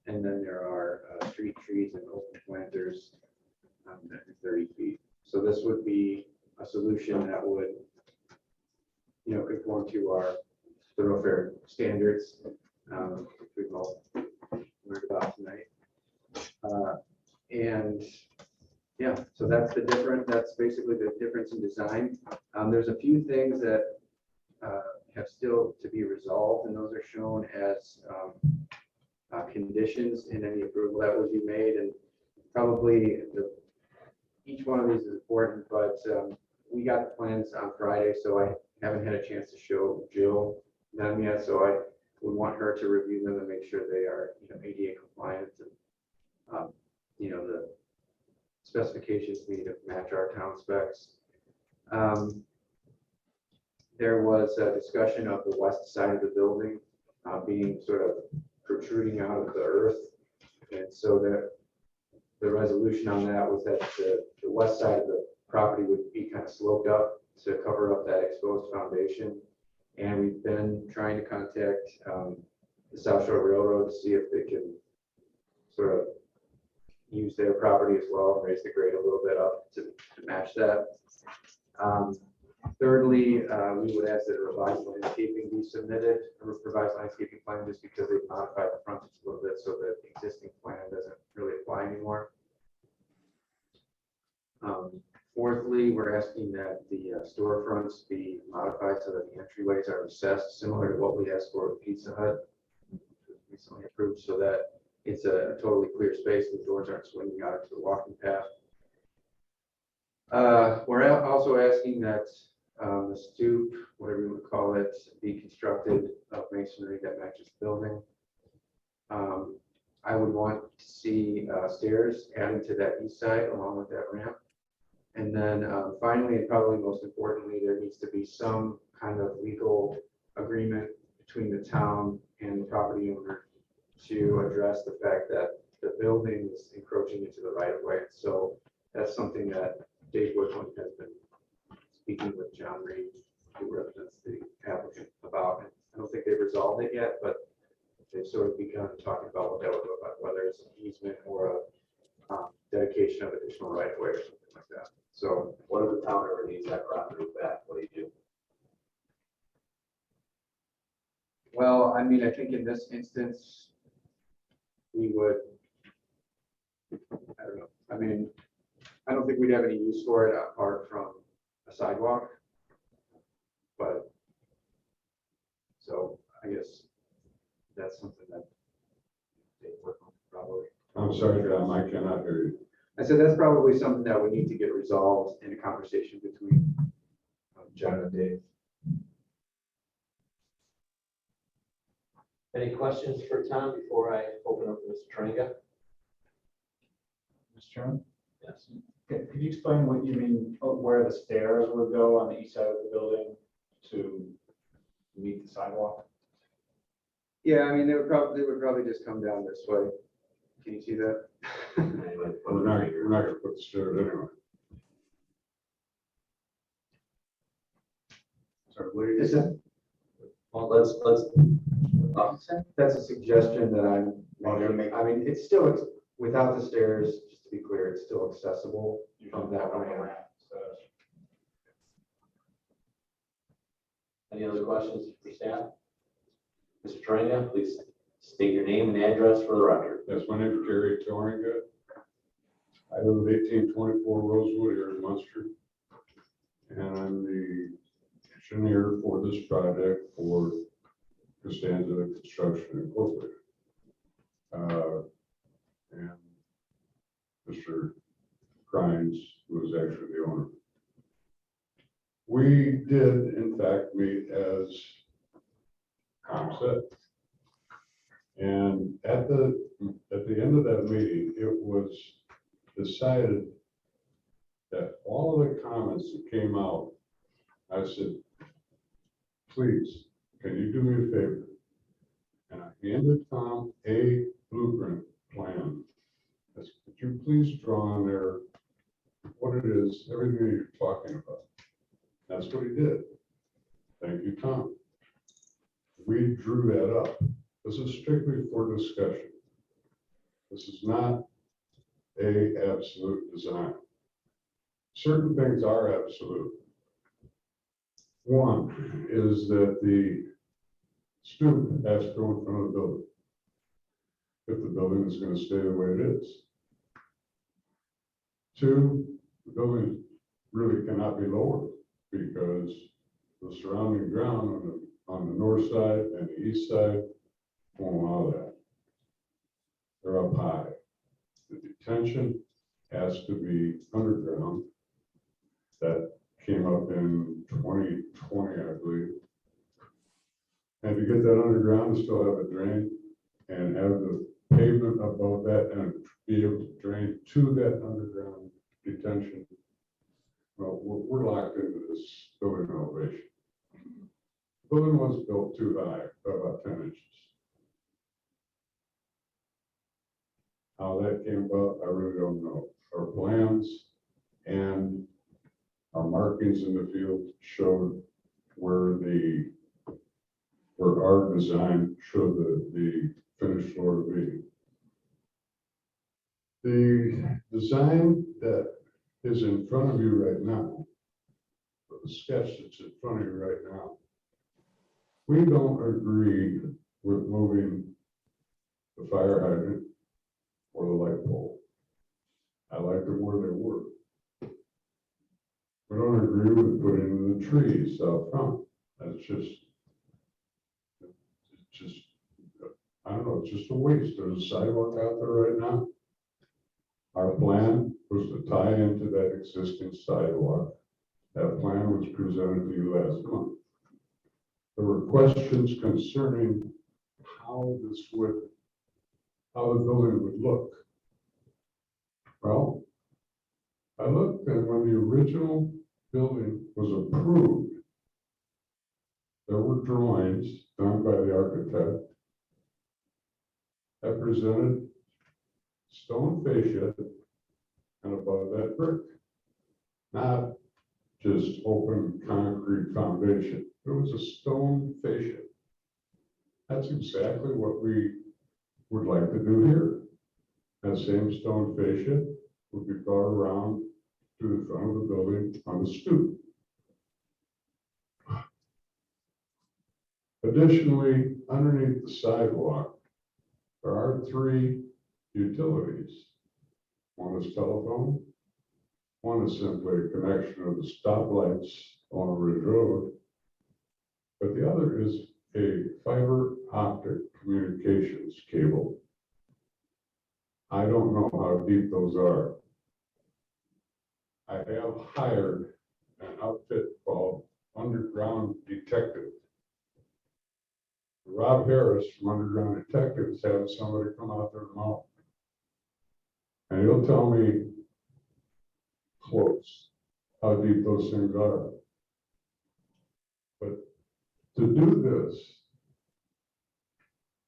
And then there are street trees and open planters every 30 feet. So this would be a solution that would, conform to our thoroughfare standards, which we've all learned about tonight. And yeah, so that's basically the difference in design. There's a few things that have still to be resolved, and those are shown as conditions in any approval that would be made. And probably each one of these is important, but we got the plans on Friday, so I haven't had a chance to show Jill them yet. So I would want her to review them and make sure they are ADA compliant, and the specifications need to match our town specs. There was a discussion of the west side of the building being sort of protruding out of the earth, and so the resolution on that was that the west side of the property would be kind of sloped up to cover up that exposed foundation. And we've been trying to contact the South Shore Railroad to see if they can sort of use their property as well and raise the grade a little bit up to match that. Thirdly, we would ask that a revised landscaping be submitted, a revised landscaping plan, just because they've modified the frontage a little bit so that the existing plan doesn't really apply anymore. Fourthly, we're asking that the storefronts be modified so that the entryways are recessed, similar to what we asked for with Pizza Hut, which was recently approved, so that it's a totally clear space. The doors aren't swinging out into the walking path. We're also asking that the stoop, whatever you would call it, be constructed of masonry that matches the building. I would want to see stairs added to that east side along with that ramp. And then finally, and probably most importantly, there needs to be some kind of legal agreement between the town and the property owner to address the fact that the building is encroaching into the right of way. So that's something that Dave Woodland has been speaking with John Reed, who represents the applicant, about it. I don't think they've resolved it yet, but they've sort of begun talking about what that would look like, whether it's an easement or a dedication of additional right of way or something like that. So What if the town ever needs that property back? What do you do? well, I mean, I think in this instance, we would, I don't know, I mean, I don't think we'd have any use for it apart from a sidewalk. But, so I guess that's something that they work on probably. I'm sorry, John, I cannot hear you. I said that's probably something that would need to get resolved in a conversation between John and Dave. Any questions for Tom before I open up to Mr. Tringa? Mr. Chairman, Yes. could you explain what you mean, where the stairs would go on the east side of the building to meet the sidewalk? Yeah, I mean, they would probably just come down this way. Can you see that? Anyway, We're not gonna put the stairs anyway. Sorry, what did you say? Well, let's, That's a suggestion that I'm Oh, they're making. making- I mean, it's still, without the stairs, just to be clear, it's still accessible from that ramp. any other questions for staff? Mr. Tringa, please state your name and address for the record. Yes, my name is Gary Torringa. I live at 1824 Rosewood here in Munster. And I'm the engineer for this project for Costanza Construction Incorporated. And Mr. Crines was actually the owner. We did, in fact, meet as concept. And at the end of that meeting, it was decided that all of the comments that came out, I said, please, can you do me a favor? And I handed Tom a blueprint plan. I said, could you please draw on there what it is, everything you're talking about? That's what he did. Thank you, Tom. We drew that up. This is strictly for discussion. This is not a absolute design. Certain things are absolute. One is that the stoop has to go in front of the building if the building is going to stay the way it is. Two, the building really cannot be lowered because the surrounding ground on the north side and the east side won't allow that. They're up high. The detention has to be underground. That came up in 2020, I believe. And to get that underground, to still have a drain and have the pavement above that and be able to drain to that underground detention. Well, we're locked into this building elevation. The building was built too high, about 10 inches. How that came about, I really don't know. Our plans and our markings in the field showed where our design showed the finished floor to be. The design that is in front of you right now, or the sketch that's in front of you right now, we don't agree with moving the fire hydrant or the light pole. I like them where they were. We don't agree with putting the trees out front. That's just, I don't know, it's just a waste. There's a sidewalk out there right now. Our plan was to tie into that existing sidewalk. That plan was presented to you last month. There were questions concerning how the building would look. Well, I looked, and when the original building was approved, there were drawings done by the architect that presented stone fascia and above that brick, not just open concrete foundation. It was a stone fascia. That's exactly what we would like to do here. That same stone fascia would be brought around to the front of the building on the stoop. Additionally, underneath the sidewalk, there are 3 utilities. One is telephone, one is simply a connection of the stoplights on Ridge Road, but the other is a fiber optic communications cable. I don't know how deep those are. I have hired an outfit called Underground Detective. Rob Harris from Underground Detectives had somebody come out there tomorrow. And he'll tell me close how deep those things are. But to do this,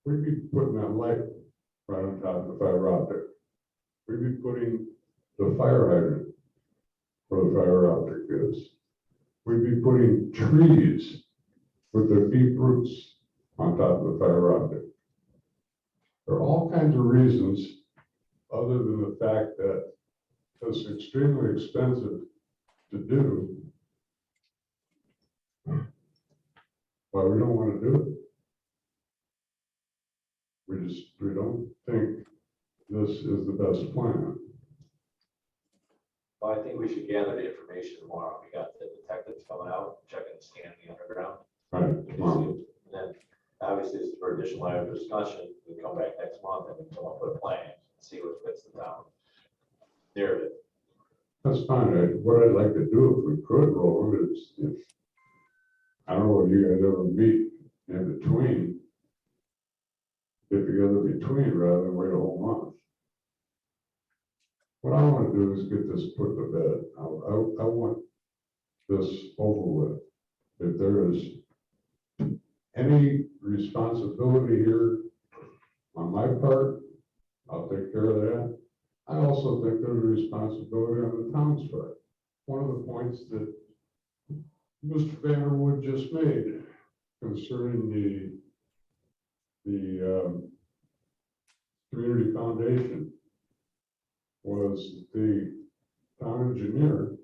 we'd be putting that light right on top of the fiber optic. We'd be putting the fire hydrant where the fiber optic is. We'd be putting trees with their deep roots on top of the fiber optic. There are all kinds of reasons other than the fact that it's extremely expensive to do why we don't want to do it. We don't think this is the best plan. Well, I think we should gather the information tomorrow. We got the detectives coming out, checking the scan the underground. Right, tomorrow. And then, obviously, this is for additional item of discussion. We come back next month and we come up with a plan, see what fits the town narrative. That's fine. What I'd like to do if we could, Roland, is if, I don't know if you guys ever meet in between, get together between rather than wait a whole month. What I want to do is get this put to bed. I want this over with. If there is any responsibility here on my part, I'll take care of that. I also think there's a responsibility on the town's part. One of the points that Mr. Vanderwood just made concerning the community foundation was the town engineer,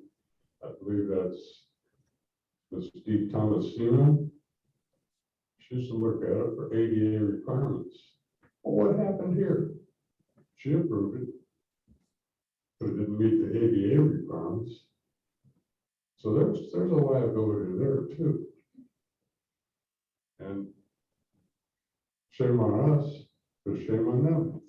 I believe that's Ms. D. Thomasina. She used to look at it for ADA requirements. Well, what happened here? She approved it, but it didn't meet the ADA requirements. So there's a liability there too. And shame on us, but shame on them.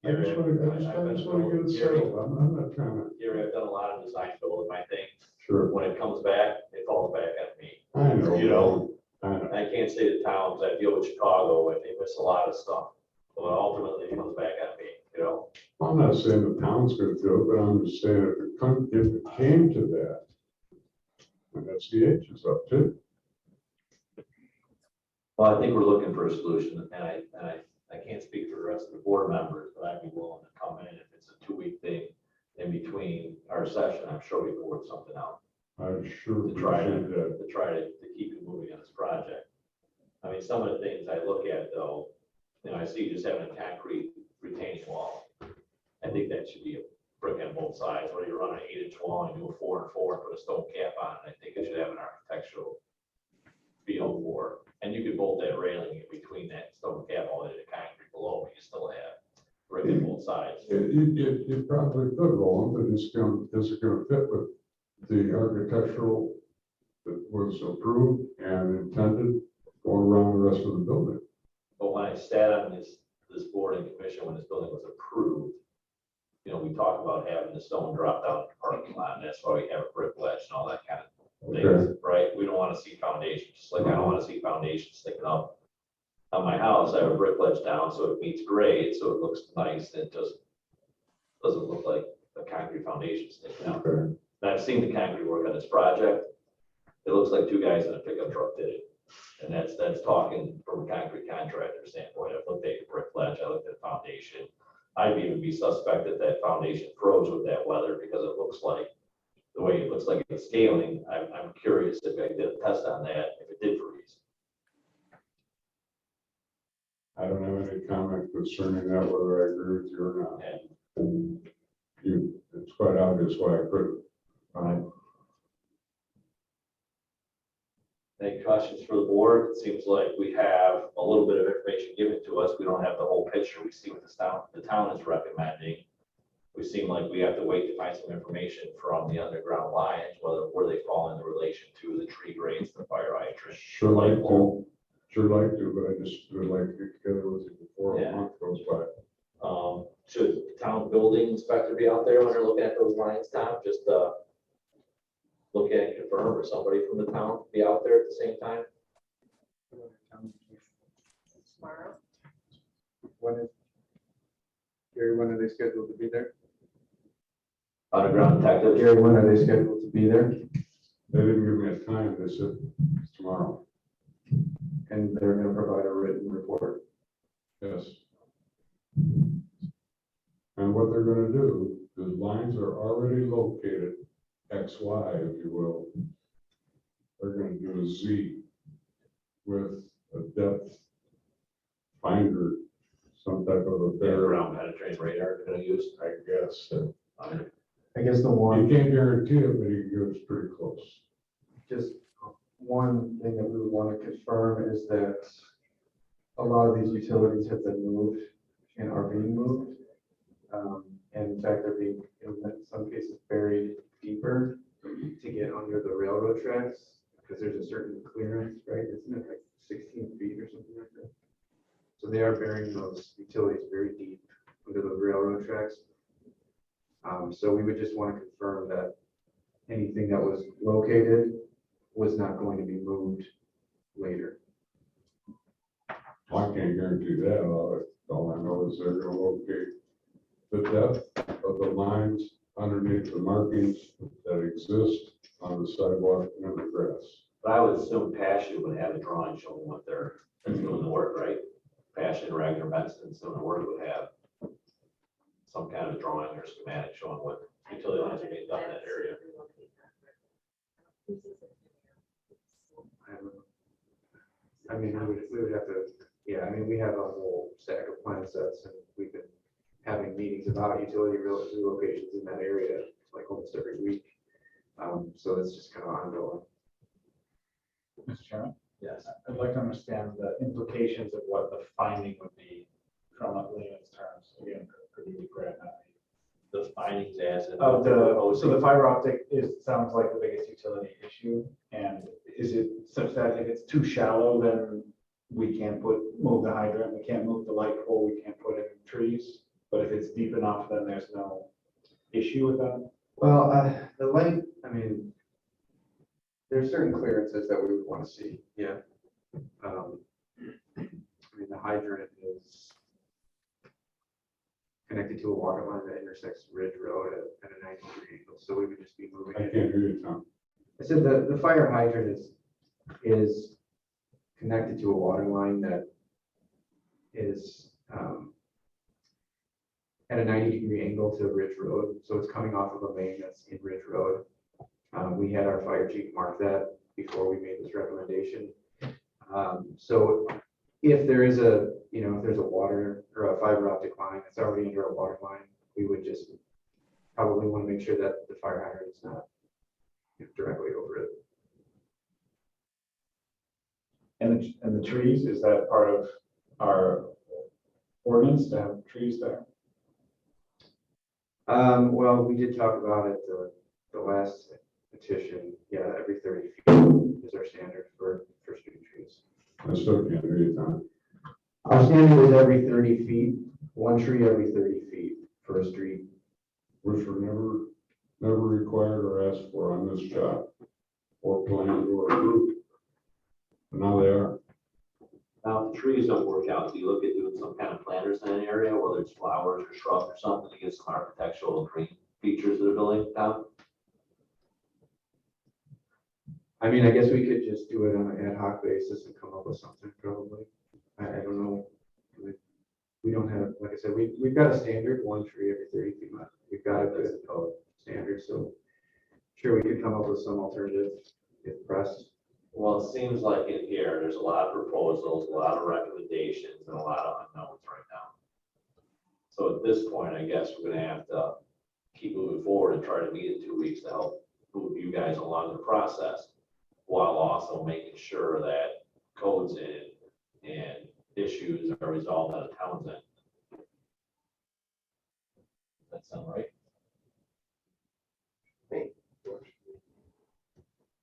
I just want to get it settled. I'm not trying to. Gary, I've done a lot of design build in my thing. Sure. When it comes back, it falls back on me. I know. You know, I know. I can't say the towns, I deal with Chicago, and they miss a lot of stuff. But ultimately, it comes back on me, you know? I'm not saying the town's gonna do it, but I'm just saying if it came to that, and SCH is up too. Well, I think we're looking for a solution, and I can't speak for the rest of the board members, but I'd be willing to come in if it's a 2-week thing in between our session. I'm sure we can work something out I'm sure to try appreciate that. to keep you moving on this project. I mean, some of the things I look at though, you know, I see just having a concrete retaining wall. I think that should be a brick on both sides, whether you run an 8-inch wall and do a 4 and 4 and put a stone cap on it. I think it should have an architectural feel for, and you could bolt that railing in between that stone cap all the way to concrete below, but you still have brick on both sides. You probably could, Roland, but is it gonna fit with the architectural that was approved and intended going around the rest of the building? But when I sat on this board and commission, when this building was approved, you know, we talked about having the stone drop down in the parking lot, and that's why we have a brick ledge and all that kind of things, right? We don't want to see foundation, just like I don't want to see foundation sticking up. On my house, I have a brick ledge down, so it meets grade, so it looks nice, and it just doesn't look like a concrete foundation sticking out. Okay. And I've seen the concrete work on this project. It looks like 2 guys in a pickup truck did it. And that's talking from a concrete contractor standpoint. I've looked at the brick ledge, I looked at the foundation. I'd even be suspect that that foundation froze with that weather because it looks like the way way it looks like it's scaling, I'm curious if I did a test on that, if it did freeze. I don't have any comment concerning that, whether I agree with you or not. And It's quite obvious why I couldn't. any questions for the board? It seems like we have a little bit of information given to us. We don't have the whole picture. We see what the town is recommending. We seem like we have to wait to find some information from the underground lines, where they fall in relation to the tree grades, the fire hydrant. Sure like light pole. to, but I just would like to get together with you before Yeah. a month goes by. Should the town building inspector be out there when they're looking at those lines, Tom? Just, look at and confirm, or somebody from the town be out there at the same time? Tomorrow. Gary, when are they scheduled to be there? Underground detective? Gary, when are they scheduled to be there? They didn't give me a time, they said it's tomorrow. And they're gonna provide a written report. Yes. And what they're gonna do, the lines are already located, XY, if you will. They're gonna do a Z with a depth finder, some type of a bear, Ground penetrating radar they're gonna use. I guess. I guess the You one, can't guarantee it, but you can get pretty close. just one thing that we would want to confirm is that a lot of these utilities have been moved and are being moved. And in fact, they're being, in some cases, buried deeper to get under the railroad tracks, because there's a certain clearance, right? Isn't it like 16 feet or something like that? So they are burying those utilities very deep under those railroad tracks. So we would just want to confirm that anything that was located was not going to be moved later. I can't guarantee that. All I know is they're gonna locate the depth of the lines underneath the markings that exist on the sidewalk and in the grass. But I would assume Passion would have a drawing showing what they're doing the work, right? Passion, Ragnar, Benson's doing the work would have some kind of drawing or schematic showing what utility lines are being done in that area. I mean, we would have to, yeah, I mean, we have a whole stack of plan sets, and we've been having meetings about utility relocations in that area like almost every week. So it's just kind of ongoing. Mr. Chairman, Yes. I'd like to understand the implications of what the finding would be from a layman's terms. Again, could you grab that? The findings as in. Of so the fiber optic sounds like the biggest utility issue. And is it such that if it's too shallow, then we can't move the hydrant, we can't move the light pole, we can't put in trees? But if it's deep enough, then there's no issue with that? Well, the light, I mean, there's certain clearances that we would want to see, yeah. I mean, the hydrant is connected to a water line that intersects Ridge Road at a 90-degree angle, so we would just be moving I it. can't hear you, Tom. I said the fire hydrant is connected to a water line that is at a 90-degree angle to Ridge Road. So it's coming off of a main that's in Ridge Road. We had our fire chief mark that before we made this recommendation. So if there is if there's a water or a fiber optic line that's already under a water line, we would just probably want to make sure that the fire hydrant is not directly over it. And the trees, is that part of our ordinance to have trees there? Well, we did talk about it, the last petition, yeah, every 30 feet is our standard for street trees. I still can't hear you, Tom. Our standard is every 30 feet, one tree every 30 feet for a street. Which were never required or asked for on this job, or planned or approved. But now they are. Now, if the trees don't work out, do you look at doing some kind of planters in an area, whether it's flowers or shrubs or something, to get some architectural green features of the building down? I mean, I guess we could just do it on an ad hoc basis and come up with something probably. I don't know. We don't have, like I said, we've got a standard, one tree every 30 feet. We've got a good standard, so sure we could come up with some alternative if pressed. Well, it seems like in here, there's a lot of proposals, a lot of recommendations, and a lot of unknowns right now. So at this point, I guess we're gonna have to keep moving forward and try to meet in 2 weeks to help move you guys along the process, while also making sure that codes in and issues are resolved out of town's end. Does that sound right?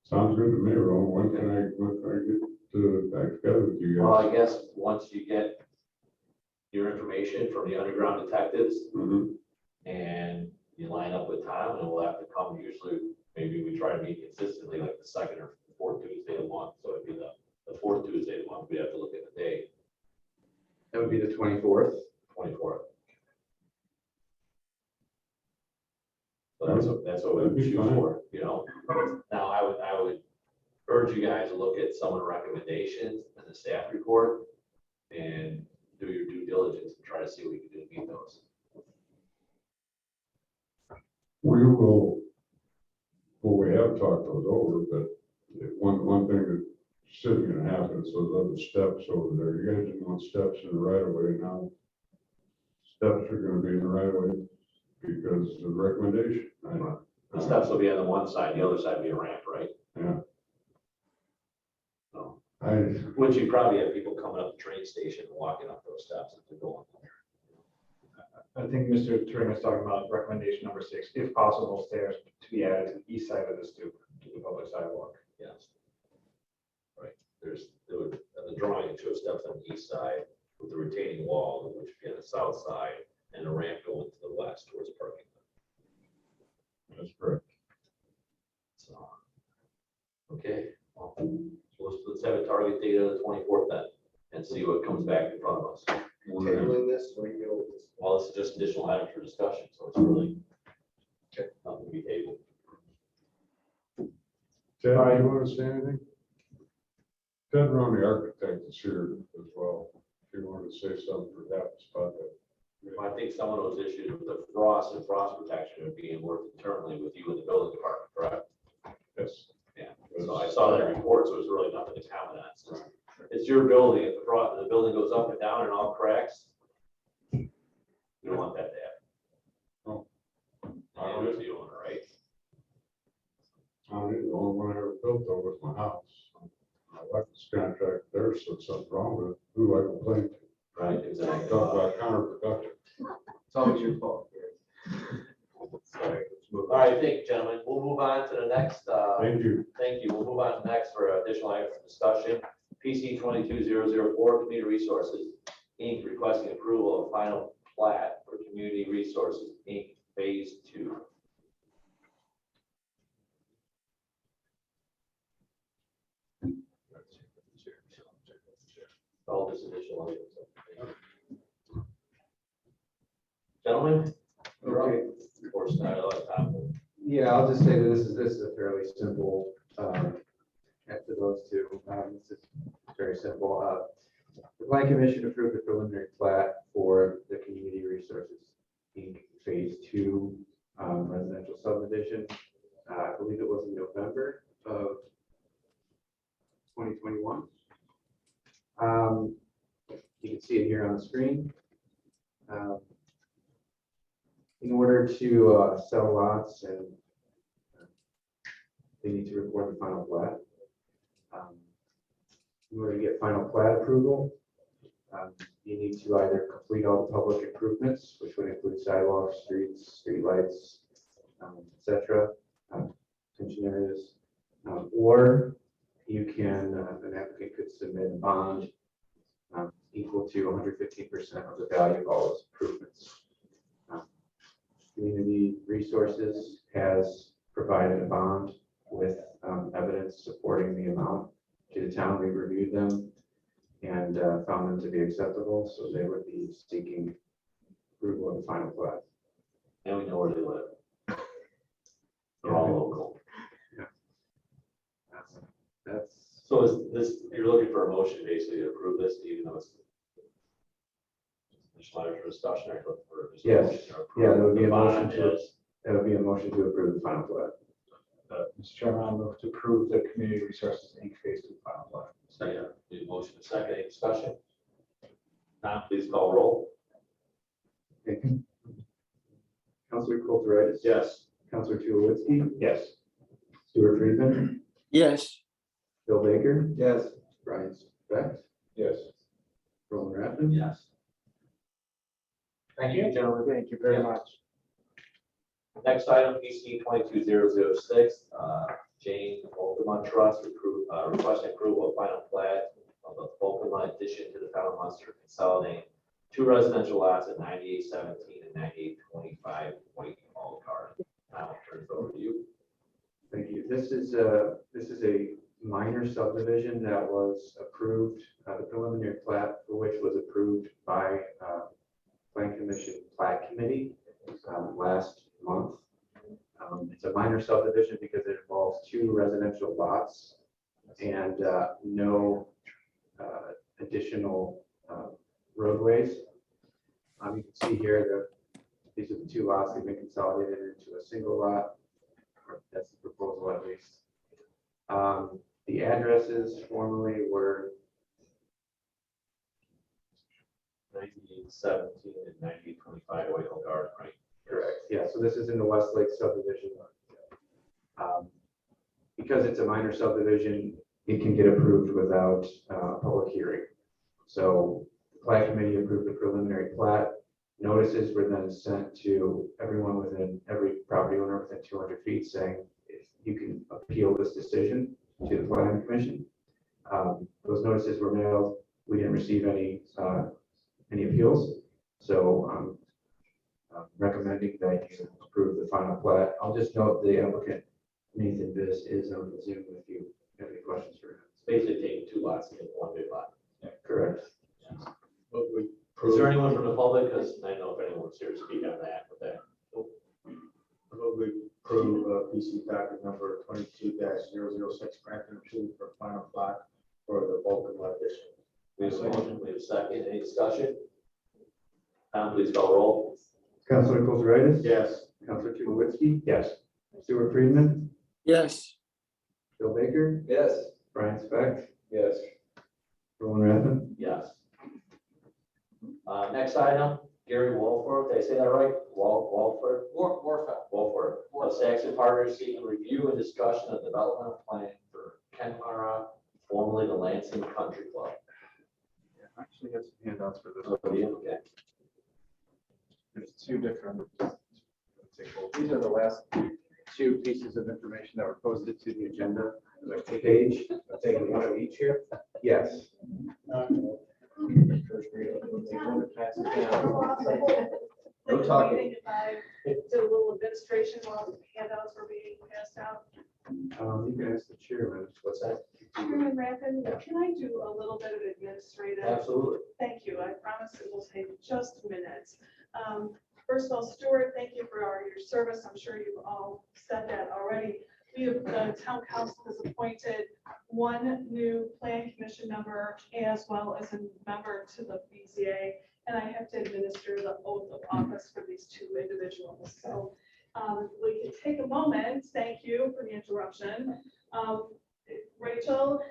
Sounds good to me, Ron. When can I get back together with you Well, guys? I guess once you get your information from the underground detectives Mhm. and you line up with Tom, and we'll have to come usually, maybe we try to meet consistently like the second or fourth Tuesday of the month. So it'd be the fourth Tuesday of the month. We have to look at the date, That would be the 24th. 24th. So that's what we That'd would be shoot fine. for, you know? Now, I would urge you guys to look at some of the recommendations in the staff report and do your due diligence and try to see what we can do to meet those. We will, well, we have talked those over, but one thing that's certainly gonna happen is those other steps over there. You guys didn't want steps in the right of way now. Steps are gonna be in the right of way because of the recommendation. The steps will be on the one side, the other side will be a ramp, right? Yeah. So, I, which you probably have people coming up the train station and walking up those steps if they're going there. I think Mr. Turing is talking about recommendation number 6, if possible, stairs to be added to the east side of the stoop to the public sidewalk. Yes. Right, the drawing it shows steps on the east side with the retaining wall, which would be on the south side, and a ramp going to the west towards the parking lot. that's correct. So, okay, well, so let's have a target date of the 24th then, and see what comes back in front of us. Tabling this, what do you go with this? Well, this is just additional items for discussion, so it's really nothing to be tabled. Ted, you want to say anything? Ted Ron, the architect, is here as well. If you wanted to say something perhaps about that. I think some of those issues with the frost and frost protection are being worked internally with you in the building department, correct? Yes. Yeah, so I saw that report, so there's really nothing to comment on. So it's your building, if the building goes up and down and all cracks, you don't want that to happen. No. I don't know if you own it, right? I don't know, the only one I ever built though was my house. My wife's contract there said something wrong with it. Who I complained to. Right, exactly. Talk about counterproductive. It's always your fault. Sorry, let's move All on. right, thank you, gentlemen. We'll move on to the next, Thank you. thank you. We'll move on to next for additional items for discussion. PC 22004, Community Resources, Inc., requesting approval of final plat for Community Resources, Inc., Phase 2. All this additional items. Gentlemen? you're up. Okay. Of course, not a lot of time. Yeah, I'll just say that this is a fairly simple, after those two, this is very simple. The Plan Commission approved the preliminary plat for the Community Resources Inc. Phase 2 residential subdivision. I believe it was in November of 2021. You can see it here on the screen. In order to sell lots, and they need to record the final plat. In order to get final plat approval, you need to either complete all the public improvements, which would include sidewalks, streets, streetlights, etc., attention areas, or you can, an applicant could submit a bond equal to 115% of the value of all those improvements. Community Resources has provided a bond with evidence supporting the amount to the town. We reviewed them and found them to be acceptable, so they would be seeking approval of the final plat. And we know where they live. They're all local. That's So is this, you're looking for a motion basically to approve this, even though it's just letter for discussion, or for just a Yes. motion to approve Yeah, there would be the a motion bond to- is- that would be a motion to approve the final plat. Mr. Chairman, I move to approve the Community Resources Inc. Phase 2 final plan. Second, need a motion and second, any discussion? Tom, please call roll. Counselor Kulturitis. Yes. Counselor Tulowitzki. Yes. Stuart Friedman. Yes. Bill Baker. Yes. Brian Specht. Yes. Roland Rathman. Yes. Thank you. Gentlemen. Thank you very much. Next item, PC 22006, Jane Volkman Trust, requesting approval of final plat of the Volkman addition to the town of Munster, consolidating 2 residential lots at 9817 and 9825 White Hall Garden. Now I'll turn it over to you. Thank you. This is a minor subdivision that was approved, the preliminary plat for which was approved by Plan Commission Plat Committee last month. It's a minor subdivision because it involves 2 residential lots and no additional roadways. You can see here that these are the 2 lots that have been consolidated into a single lot. That's the proposal at least. The addresses formerly were 9817 and 9825 White Hall Garden, right? correct. Yeah, so this is in the Westlake subdivision. Because it's a minor subdivision, it can get approved without public hearing. So the plat committee approved the preliminary plat. Notices were then sent to everyone every property owner within 200 feet saying, if you can appeal this decision to the planning commission. Those notices were mailed. We didn't receive any appeals. So I'm recommending that you approve the final plat. I'll just note the applicant, Nathan Biss, is on the Zoom if you have any questions for him. It's basically taking 2 lots and making 1 big lot. Correct. Is there anyone from the public? Because I don't know if anyone's here to speak on that, but that. We approve PC docket number 22-006, Crampton 2 for final plat for the Vulcan addition. We have a motion, we have a second, any discussion? Tom, please call roll. Councilor Kulturitis. Yes. Councilor Tulowitzki. Yes. Stuart Friedman. Yes. Bill Baker. Yes. Brian Specht. Yes. Roland Rathman. Yes. Next item, Gary Wolford, did I say that right? Wolford? Wolford. Of Saxon Partners seeking review and discussion of development plan for Kenmara, formerly the Lansing Country Club. I actually have some handouts for this. Okay. There's 2 different. These are the last 2 pieces of information that were posted to the agenda. Page. I'm taking one of each here. Yes. No talking. If I did a little administration while the handouts were being passed out. You can ask the chairman. What's that? Chairman Rappin, can I do a little bit of administrative? Absolutely. Thank you. I promise it will take just minutes. First of all, Stuart, thank you for your service. I'm sure you've all said that already. We have, the town council has appointed 1 new plan commission member as well as a member to the BZA. And I have to administer the oath of office for these 2 individuals. So we can take a moment. Thank you for the interruption. Rachel,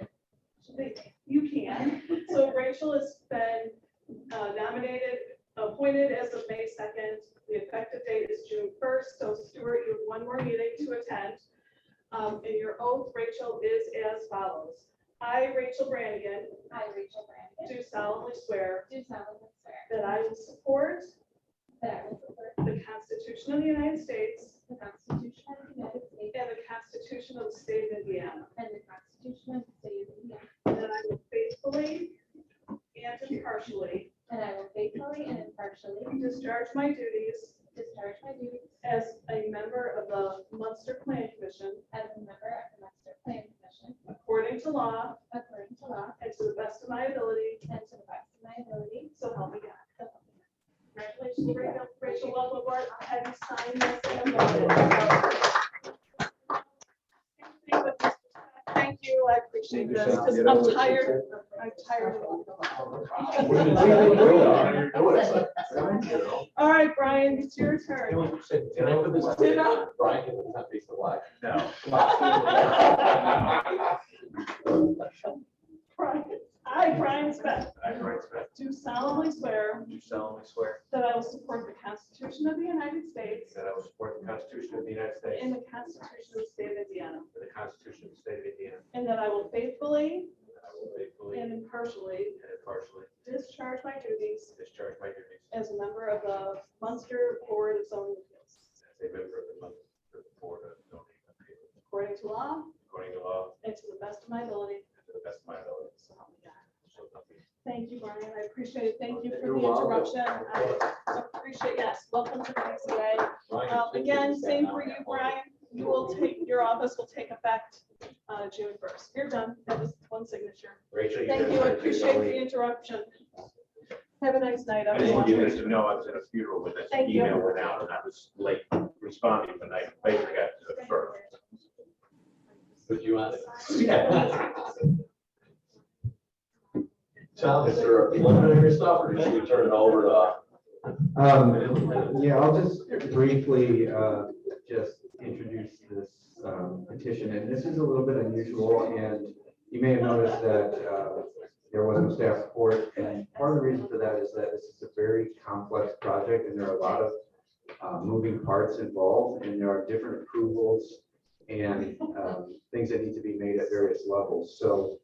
you can. So Rachel has been appointed as of May 2nd. The effective date is June 1st. So Stuart, you have 1 more meeting to attend. And your oath, Rachel, is as follows. I, Rachel Brannigan, do solemnly swear that I will support the Constitution of the United States and the Constitution of the State of Indiana. And that I will faithfully and impartially discharge my duties as a member of the Munster Plan Commission according to law and to the best of my ability. So help me God. Congratulations, Rachel. Welcome aboard. I'll have you sign this. Thank you. I appreciate this because I'm tired. I'm tired. All right, Brian, it's your turn. Can I put this? Ditto. Brian, can we not face the light? No. Brian, I, Brian Smith, I, Brian Smith, do solemnly swear do solemnly swear that I will support the Constitution of the United States that I will support the Constitution of the United States and the Constitution of the State of Indiana, and the Constitution of the State of Indiana, and that I will faithfully and that I will faithfully and impartially and impartially discharge my duties discharge my duties as a member of the Munster Board of Zoning Appeals, as a member of the Munster Board of Zoning Appeals, according to law according to law and to the best of my ability. and to the best of my ability. So help me God. So help me. Thank you, Brian. I appreciate it. Thank you for You're the welcome. interruption. I appreciate, yes, welcome to the BZA. Again, same for you, Brian. You will take, your office will take effect June 1st. You're done. That was one signature. Rachel, Thank you. I appreciate the interruption. Have a nice night, I just want you everyone. guys to know I was at a funeral when that Thank you. email went out and I was late responding, but I got to it first. Put you on it. Tom, is there a preliminary stuff or should we turn it over to? Yeah, I'll just briefly just introduce this petition, and this is a little bit unusual, and you may have noticed that there was no staff support, and part of the reason for that is that this is a very complex project, and there are a lot of moving parts involved, and there are different approvals and things that need to be made at various levels. So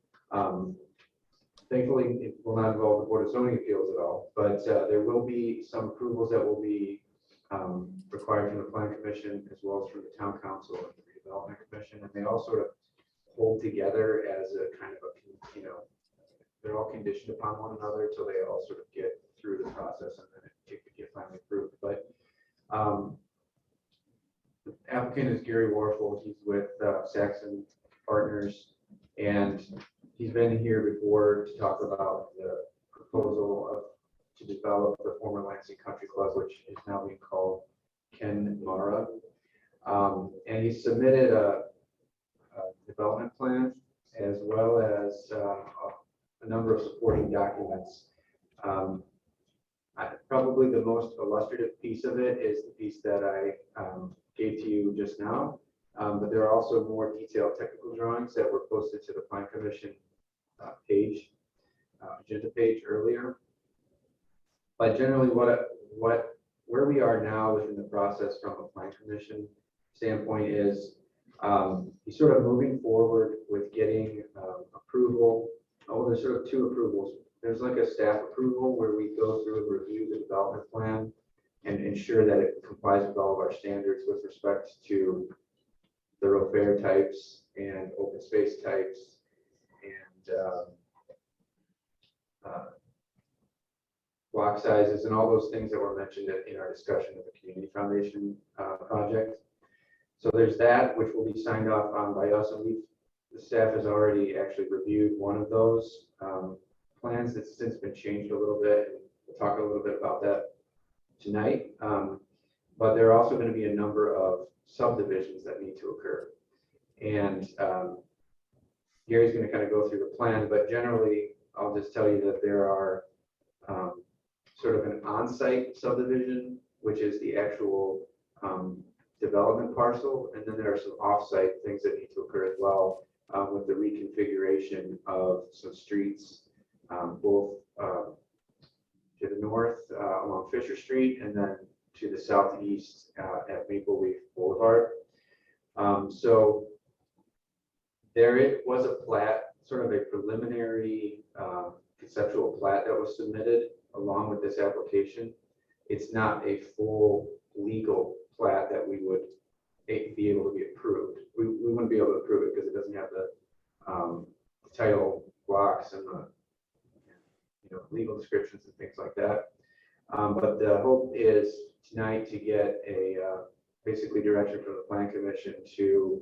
thankfully, it will not involve the Board of Zoning Appeals at all, but there will be some approvals that will be required from the Plan Commission as well as from the Town Council and the Redevelopment Commission, and they all sort of hold together as a kind of a, they're all conditioned upon one another until they all sort of get through the process and then it could get finally approved. But the applicant is Gary Warfel. He's with Saxon Partners, and he's been here before to talk about the proposal to develop the former Lansing Country Club, which is now being called Ken Mara. And he submitted a development plan as well as a number of supporting documents. Probably the most illustrative piece of it is the piece that I gave to you just now. But there are also more detailed technical drawings that were posted to the Plan Commission page, agenda page earlier. But generally, where we are now within the process from a Plan Commission standpoint is he's sort of moving forward with getting approval. Oh, there's sort of two approvals. There's like a staff approval where we go through and review the development plan and ensure that it complies with all of our standards with respect to thoroughfare types and open space types and block sizes and all those things that were mentioned in our discussion of the Community Foundation project. So there's that, which will be signed off on by us, and the staff has already actually reviewed one of those plans that's since been changed a little bit, and we'll talk a little bit about that tonight. But there are also going to be a number of subdivisions that need to occur. And Gary's going to kind of go through the plan, but generally, I'll just tell you that there are sort of an on-site subdivision, which is the actual development parcel, and then there are some off-site things that need to occur as well with the reconfiguration of some streets, both to the north along Fisher Street and then to the southeast at Maple Leaf Boulevard. So there was a plat, sort of a preliminary conceptual plat that was submitted along with this application. It's not a full legal plat that we would be able to be approved. We wouldn't be able to approve it because it doesn't have the title blocks and the legal descriptions and things like that. But the hope is tonight to get a basically direction from the Plan Commission to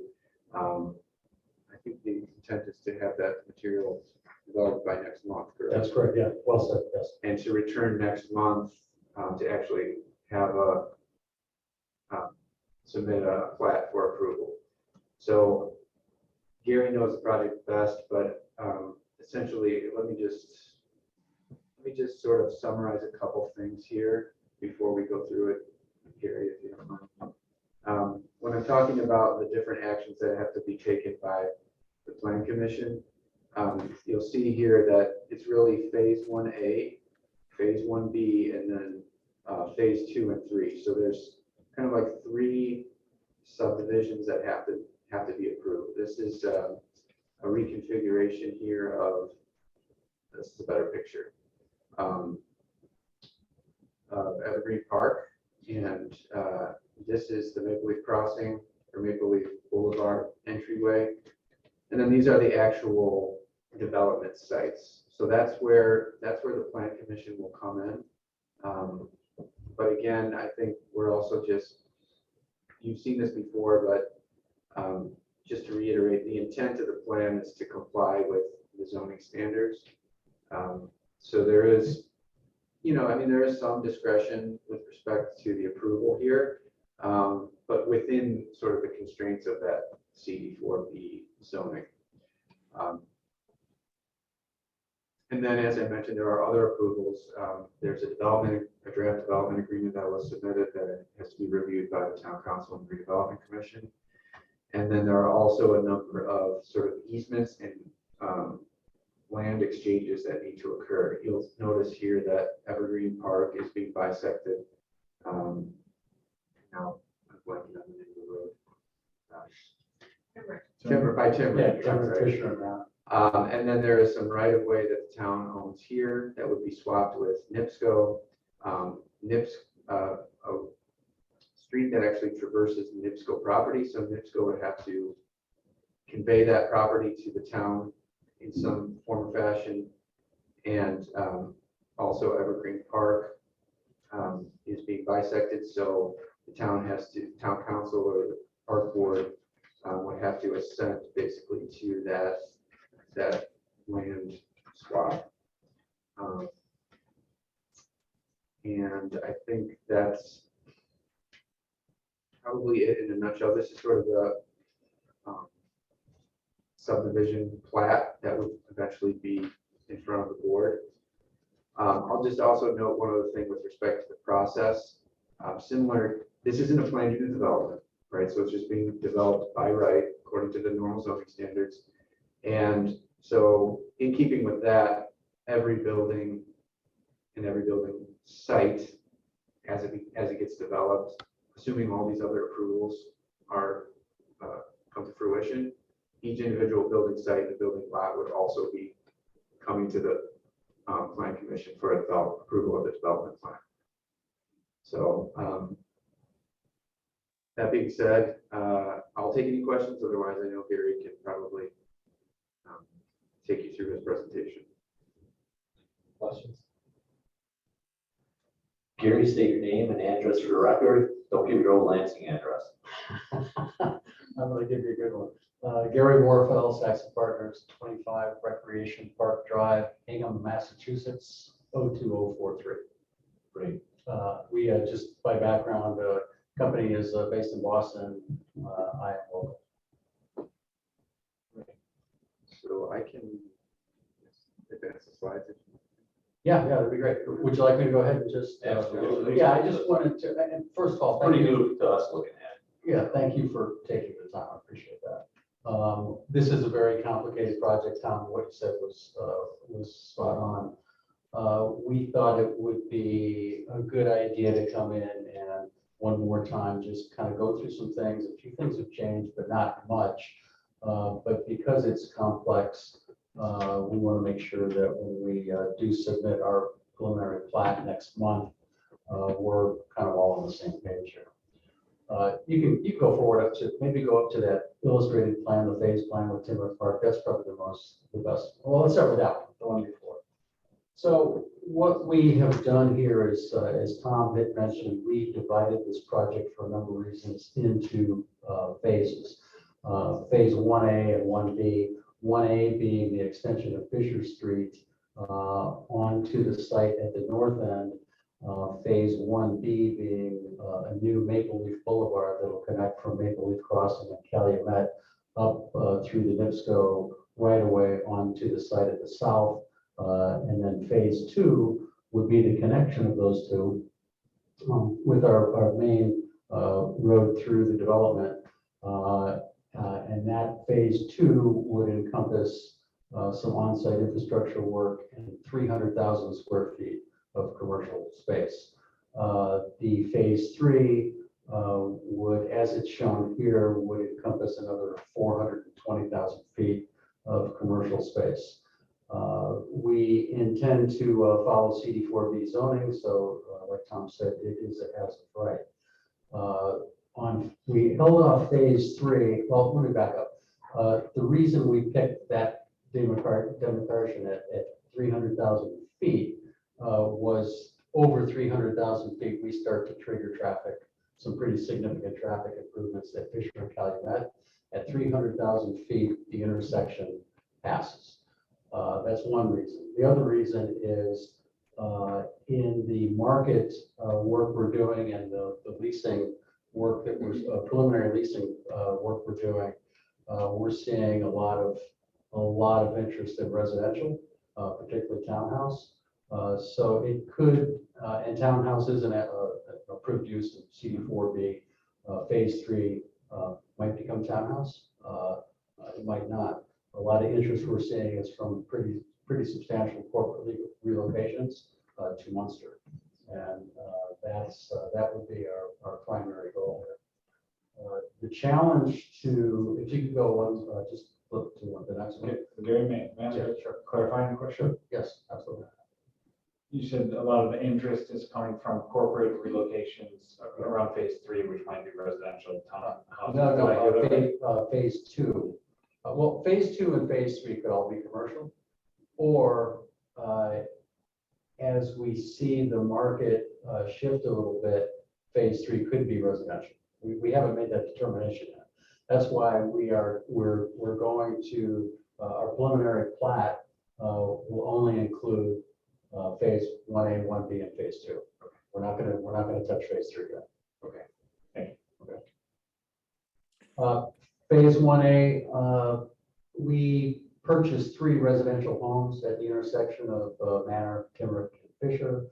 I think the intent is to have that material developed by next month, correct? That's correct, yeah, well said, yes. And to return next month to actually have submit a plat for approval. So Gary knows the project best, but essentially, let me just sort of summarize a couple things here. before we go through it, Gary, if you don't mind. When I'm talking about the different actions that have to be taken by the Plan Commission, you'll see here that it's really phase 1A, phase 1B, and then phase 2 and 3. So there's kind of like 3 subdivisions that have to be approved. This is a reconfiguration here of, this is a better picture, of Evergreen Park, and this is the Maple Leaf Crossing or Maple Leaf Boulevard entryway. And then these are the actual development sites. So that's where the Plan Commission will come in. But again, I think we're also just, you've seen this before, but just to reiterate, the intent of the plan is to comply with the zoning standards. So there is, there is some discretion with respect to the approval here, but within sort of the constraints of that CD4B zoning. And then, as I mentioned, there are other approvals. There's a draft development agreement that was submitted that has to be reviewed by the Town Council and Redevelopment Commission. And then there are also a number of sort of easements and land exchanges that need to occur. You'll notice here that Evergreen Park is being bisected. Now, I'm blanking on the name of the road. Timber by Timber. Yeah, I'm Timber sorry. Fisher around. And then there is some right of way that the town owns here that would be swapped with NIPSCO. A street that actually traverses NIPSCO property. So NIPSCO would have to convey that property to the town in some form or fashion. And also Evergreen Park is being bisected. So the town council or the park board would have to assent basically to that land swap. And I think that's probably it in a nutshell. This is sort of the subdivision plat that would eventually be in front of the board. I'll just also note one other thing with respect to the process. Similar, this isn't a planned unit development, right? So it's just being developed by right according to the normal zoning standards. And so in keeping with that, every building and every building site as it gets developed, assuming all these other approvals are come to fruition, each individual building site and building lot would also be coming to the Plan Commission for approval of the development plan. So that being said, I'll take any questions. Otherwise, I know Gary can probably take you through his presentation. Questions? Gary, state your name and address for the record. Don't give your old Lansing address. I'm going to give you a good one. Gary Warfel, Saxon Partners, 25 Recreation Park Drive, Hingham, Massachusetts, 02043. Great. We just by background, company is based in Boston. I am local. So I can advance the slides. Yeah, that'd be great. Would you like me to go ahead and just? Absolutely. Yeah, I just wanted to, and first of all, thank Pretty you. new to us looking at. Yeah, thank you for taking the time. I appreciate that. This is a very complicated project. Tom, what you said was spot on. We thought it would be a good idea to come in and one more time, just kind of go through some things. A few things have changed, but not much. But because it's complex, we want to make sure that when we do submit our preliminary plat next month, we're kind of all on the same page here. You can go forward maybe go up to that illustrated plan, the phase plan with Timber Park. That's probably the best. Well, let's start with that one, the one before. So what we have done here is, as Tom had mentioned, we divided this project for a number of reasons into phases. Phase 1A and 1B. 1A being the extension of Fisher Street onto the site at the north end. Phase 1B being a new Maple Leaf Boulevard that will connect from Maple Leaf Crossing and Calumet up through the NIPSCO right away onto the site at the south. And then phase 2 would be the connection of those two with our main road through the development. And that phase 2 would encompass some on-site infrastructure work and 300,000 square feet of commercial space. The phase 3 would, as it's shown here, would encompass another 420,000 feet of commercial space. We intend to follow CD4B zoning, so like Tom said, it is a as of right. We held off phase 3. Well, let me back up. The reason we picked that demarcation at 300,000 feet was over 300,000 feet, we start to trigger traffic, some pretty significant traffic improvements at Fisher and Calumet. At 300,000 feet, the intersection passes. That's one reason. The other reason is in the market work we're doing and the leasing work that was preliminary leasing work we're doing, we're seeing a lot of interest in residential, particularly townhouse. So it could, and townhouse is an approved use of CD4B. Phase 3 might become townhouse. It might not. A lot of interest we're seeing is from pretty substantial corporate relocations to Munster, and that would be our primary goal here. The challenge to, if you could go one, just flip to the next one. Gary, may I ask a clarifying question? Yes, absolutely. You said a lot of the interest is coming from corporate relocations around phase 3, which might be residential townhouses. No, phase 2. Well, phase 2 and phase 3 could all be commercial, or as we see the market shift a little bit, phase 3 could be residential. We haven't made that determination yet. That's why we're going to our preliminary plat will only include phase 1A, 1B, and phase 2. We're not gonna touch phase 3 yet. Okay. Thank you. Okay. Phase 1A, we purchased 3 residential homes at the intersection of Manor, Timmerick, and Fisher.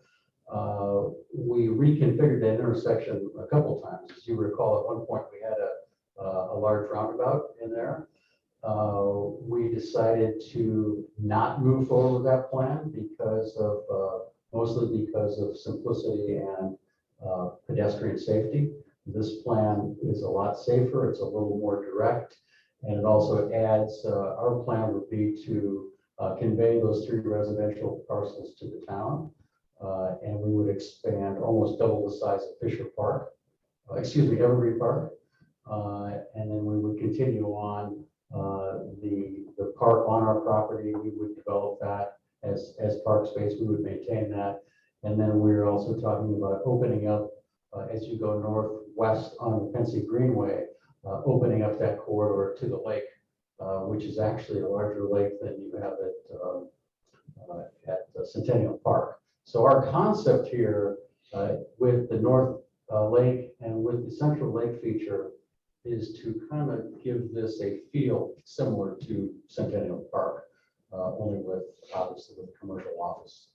We reconfigured that intersection a couple times. As you recall, at one point we had a large roundabout in there. We decided to not move forward with that plan because of mostly because of simplicity and pedestrian safety. This plan is a lot safer. It's a little more direct, and it also adds. Our plan would be to convey those 3 residential parcels to the town, and we would expand almost double the size of Fisher Park. Evergreen Park, and then we would continue on the park on our property. We would develop that as park space. We would maintain that, and then we're also talking about opening up as you go northwest on the Pensy Greenway, opening up that corridor to the lake, which is actually a larger lake than you have at Centennial Park. So our concept here with the North Lake and with the Central Lake feature is to kind of give this a feel similar to Centennial Park, only with obviously with commercial office.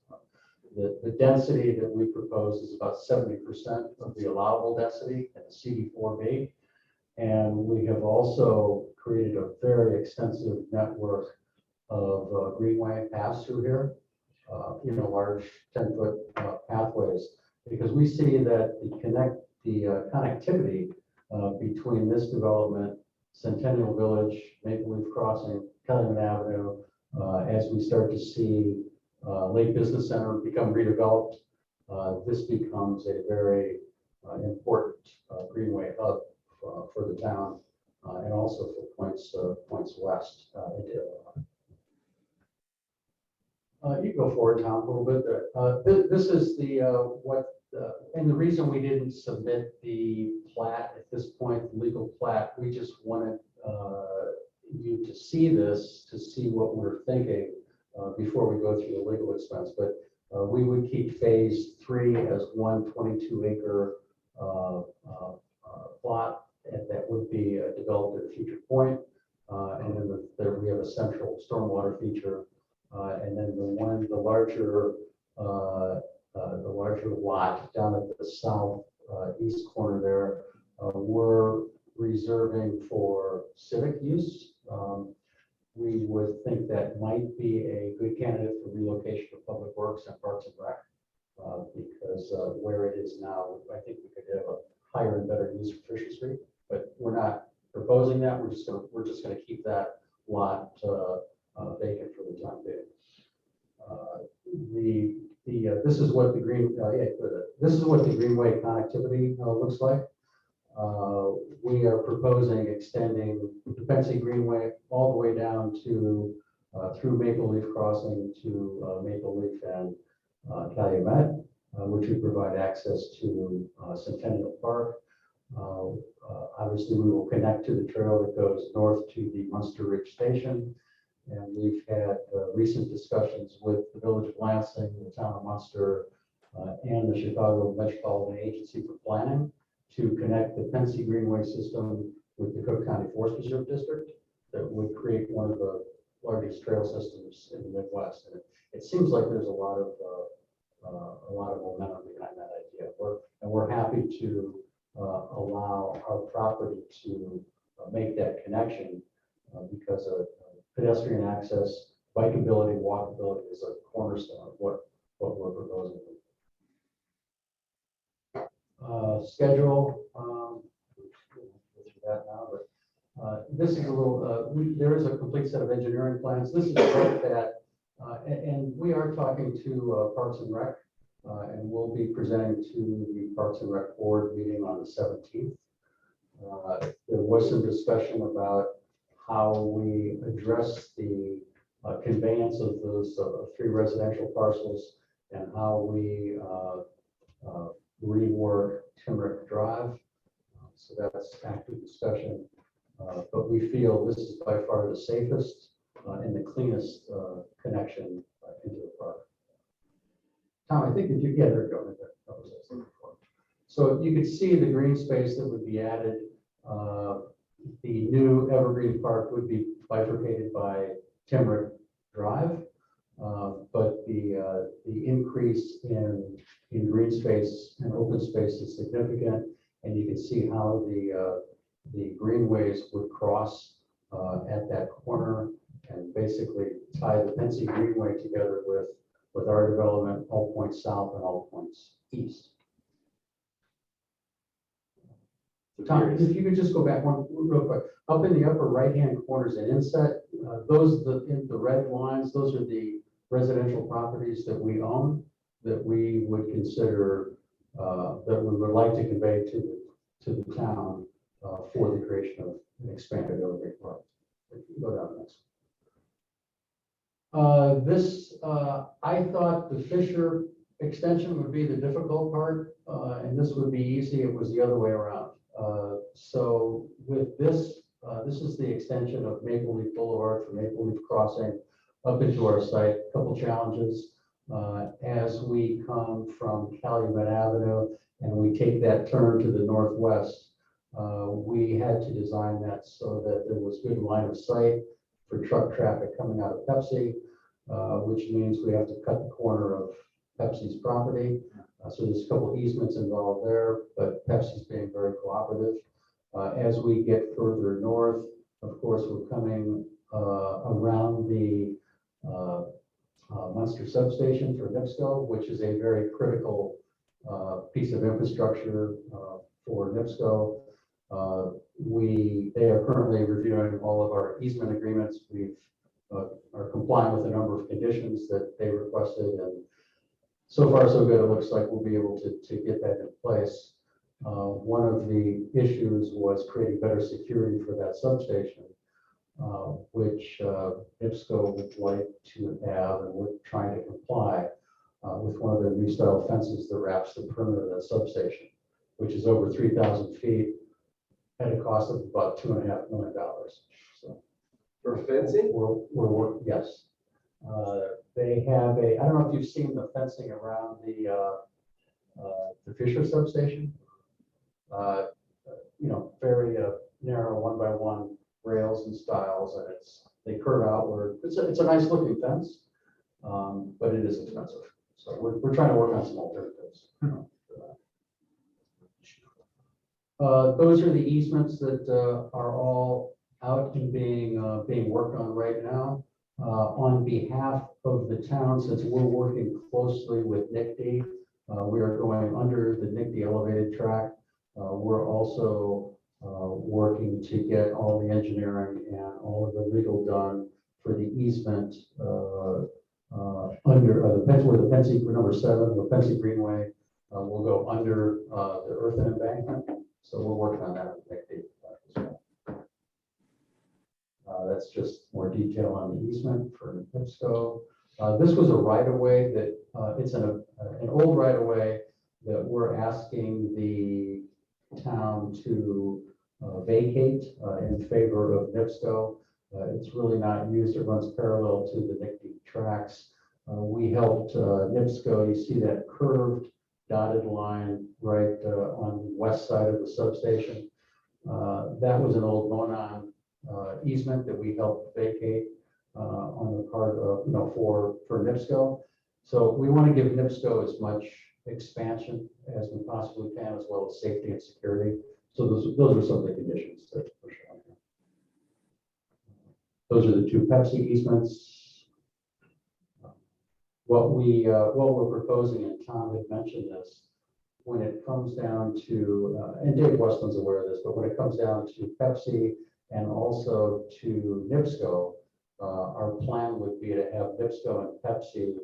The density that we propose is about 70% of the allowable density in the CD4B. And we have also created a very extensive network of greenway paths through here, large 10-foot pathways, because we see that the connectivity between this development, Centennial Village, Maple Leaf Crossing, Calumet Avenue, as we start to see Lake Business Center become redeveloped, this becomes a very important greenway hub for the town and also for points west into Illinois. You can go forward, Tom, a little bit there. This is and the reason we didn't submit the plat at this point, the legal plat, we just wanted you to see this, to see what we're thinking before we go through the legal expense. But we would keep phase 3 as 1 22-acre plot, and that would be developed at a future point. And then there we have a central stormwater feature. And then the larger the larger lot down at the south east corner there, we're reserving for civic use. We would think that might be a good candidate for relocation of Public Works and Parks and Rec. Because where it is now, I think we could have a higher and better use for Fisher Street, but we're not proposing that. We're just gonna keep that lot vacant for the time being. This is what the Greenway connectivity looks like. We are proposing extending the Pensy Greenway all the way down to through Maple Leaf Crossing to Maple Leaf and Calumet, which would provide access to Centennial Park. Obviously, we will connect to the trail that goes north to the Munster Ridge Station. And we've had recent discussions with the Village of Lansing, the Town of Munster, and the Chicago Metropolitan Agency for Planning to connect the Pensy Greenway system with the Cook County Forest Preserve District. That would create one of the largest trail systems in the Midwest. And it seems like there's a lot of momentum behind that idea. We're happy to allow our property to make that connection because of pedestrian access, bikeability, walkability is a cornerstone of what we're proposing. Schedule, go through that now, but this is a little, there is a complete set of engineering plans. This is work that, and we are talking to Parks and Rec, and we'll be presenting to the Parks and Rec Board meeting on the 17th. There was some discussion about how we address the conveyance of those 3 residential parcels and how we rework Timrick Drive. So that's active discussion. But we feel this is by far the safest and the cleanest connection into the park. Tom, I think if you, yeah, there we go. Right there. That was it. So you could see the green space that would be added. The new Evergreen Park would be bifurcated by Timrick Drive. But the increase in green space and open space is significant. And you can see how the greenways would cross at that corner and basically tie the Pensy Greenway together with our development, all points south and all points east. Tom, if you could just go back one real quick. Up in the upper right-hand corners at inset, in the red lines, those are the residential properties that we own that we would consider that we would like to convey to the town for the creation of an expanded Evergreen Park. If you go down next. I thought the Fisher extension would be the difficult part, and this would be easy. It was the other way around. So with this, this is the extension of Maple Leaf Boulevard from Maple Leaf Crossing up into our site. A couple challenges as we come from Calumet Avenue and we take that turn to the northwest. We had to design that so that there was good line of sight for truck traffic coming out of Pepsi, which means we have to cut the corner of Pepsi's property. So there's a couple easements involved there, but Pepsi's being very cooperative. As we get further north, of course, we're coming around the Munster substation for NIPSCO, which is a very critical piece of infrastructure for NIPSCO. They are currently reviewing all of our easement agreements. We are complying with a number of conditions that they requested, and so far so good. It looks like we'll be able to get that in place. One of the issues was creating better security for that substation, which NIPSCO would like to have, and we're trying to comply with one of their new style fences that wraps the perimeter of that substation, which is over 3,000 feet at a cost of about $2.5 million. So For fencing? we're yes. They have I don't know if you've seen the fencing around the Fisher substation. Very narrow 1x1 rails and stiles, and they curve outward. It's a nice looking fence, but it is expensive. So we're trying to work on some alternatives. for that. Those are the easements that are all out and being worked on right now. On behalf of the town, since we're working closely with NICD, we are going under the NICD elevated track. We're also working to get all the engineering and all of the legal done for the easement under where the Pensy, number 7, the Pensy Greenway will go under the earthen embankment. So we're working on that with NICD as well. That's just more detail on the easement for NIPSCO. This was a right-of-way that it's an old right-of-way that we're asking the town to vacate in favor of NIPSCO. It's really not used. It runs parallel to the NICD tracks. We helped NIPSCO. You see that curved dotted line right on the west side of the substation. That was an old Monon easement that we helped vacate on the part of, for NIPSCO. So we want to give NIPSCO as much expansion as we possibly can, as well as safety and security. So those are some of the conditions that we're showing here. Those are the 2 Pepsi easements. What we're proposing, and Tom had mentioned this, when it comes down to, and Dave Westland's aware of this, but when it comes down to Pepsi and also to NIPSCO, our plan would be to have NIPSCO and Pepsi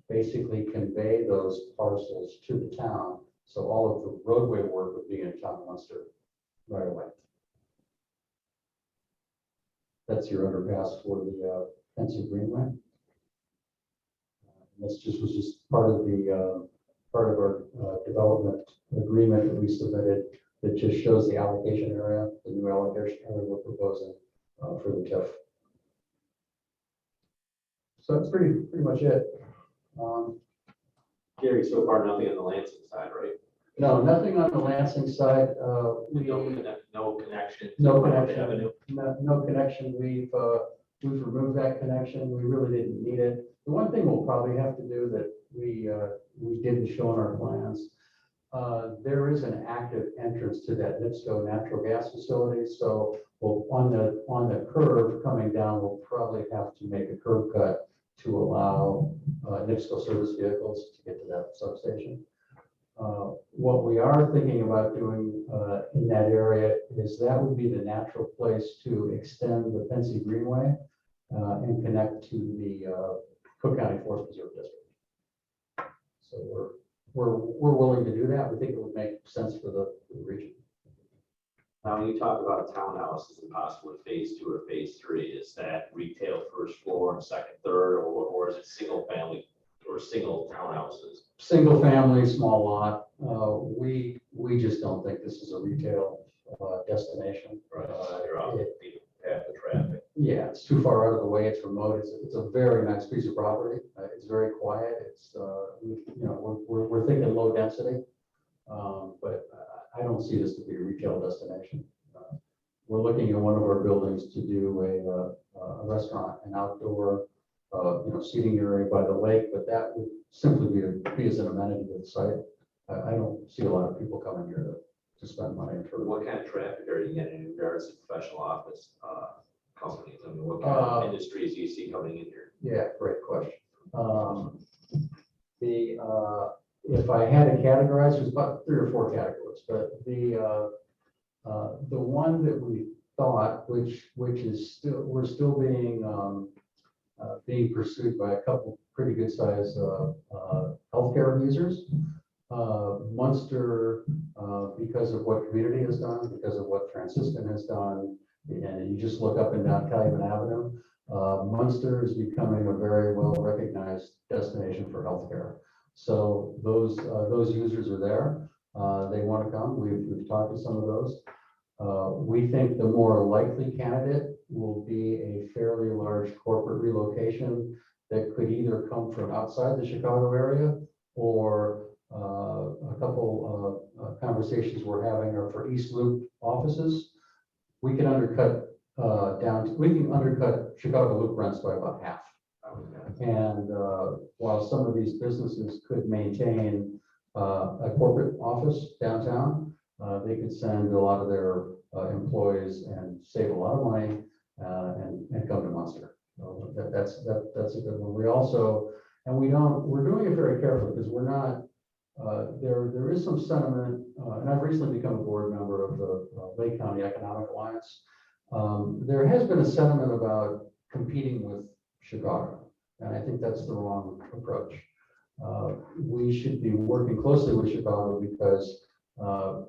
basically convey those parcels to the town. So all of the roadway work would be in town Munster right away. That's your underpass for the Pensy Greenway. This was just part of our development agreement that we submitted that just shows the allocation area, the new allocation area we're proposing for the TIF. So that's pretty much it. Gary, so far nothing on the Lansing side, right? No, nothing on the Lansing side. No connection. No connection. Avenue. No connection. We've removed that connection. We really didn't need it. The one thing we'll probably have to do that we didn't show in our plans, there is an active entrance to that NIPSCO natural gas facility. So on the curve coming down, we'll probably have to make a curb cut to allow NIPSCO service vehicles to get to that substation. What we are thinking about doing in that area is that would be the natural place to extend the Pensy Greenway and connect to the Cook County Forest Preserve District. So we're willing to do that. We think it would make sense for the region. Now, when you talk about townhouses and possibly phase 2 or phase 3, is that retail first floor and second, third, or is it single family or single townhouses? Single family, small lot. We just don't think this is a retail destination. Right, you're off the path of traffic. Yeah, it's too far out of the way. It's remote. It's a very nice piece of property. It's very quiet. It's we're thinking low density, but I don't see this to be a retail destination. We're looking at one of our buildings to do a restaurant, an outdoor seating area by the lake, but that would simply be as an amenity to the site. I don't see a lot of people coming here to spend money. What kind of traffic are you getting in regards to professional office companies? I mean, what kind of industries do you see coming in here? Yeah, great question. If I had to categorize, there's about 3 or 4 categories, but the one that we thought, which is we're still being pursued by a couple pretty good sized healthcare users. Munster, because of what Community has done, because of what Franciscan has done, and you just look up and down Calumet Avenue, Munster is becoming a very well recognized destination for healthcare. So those users are there. They want to come. We've talked to some of those. We think the more likely candidate will be a fairly large corporate relocation that could either come from outside the Chicago area, or a couple conversations we're having are for East Loop offices. We can undercut Chicago Loop rents by about half. And while some of these businesses could maintain a corporate office downtown, they could send a lot of their employees and save a lot of money and come to Munster. So that's a good one. We also, and we're doing it very carefully because we're not, there is some sentiment, and I've recently become a board member of the Lake County Economic Alliance. There has been a sentiment about competing with Chicago, and I think that's the wrong approach. We should be working closely with Chicago because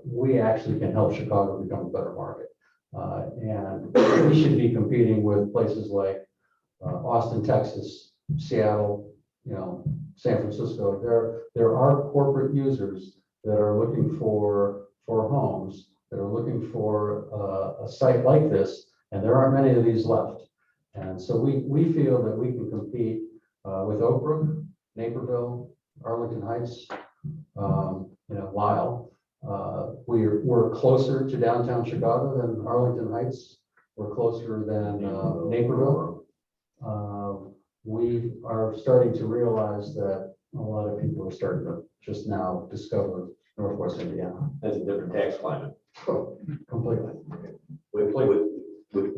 we actually can help Chicago become a better market. And we should be competing with places like Austin, Texas, Seattle, San Francisco. There are corporate users that are looking for homes, that are looking for a site like this, and there aren't many of these left. And so we feel that we can compete with Oak Brook, Naperville, Arlington Heights, Lyle. We're closer to downtown Chicago than Arlington Heights. We're closer than Naperville. We are starting to realize that a lot of people are starting to just now discover Northwest Indiana. That's a different tax climate. Completely. With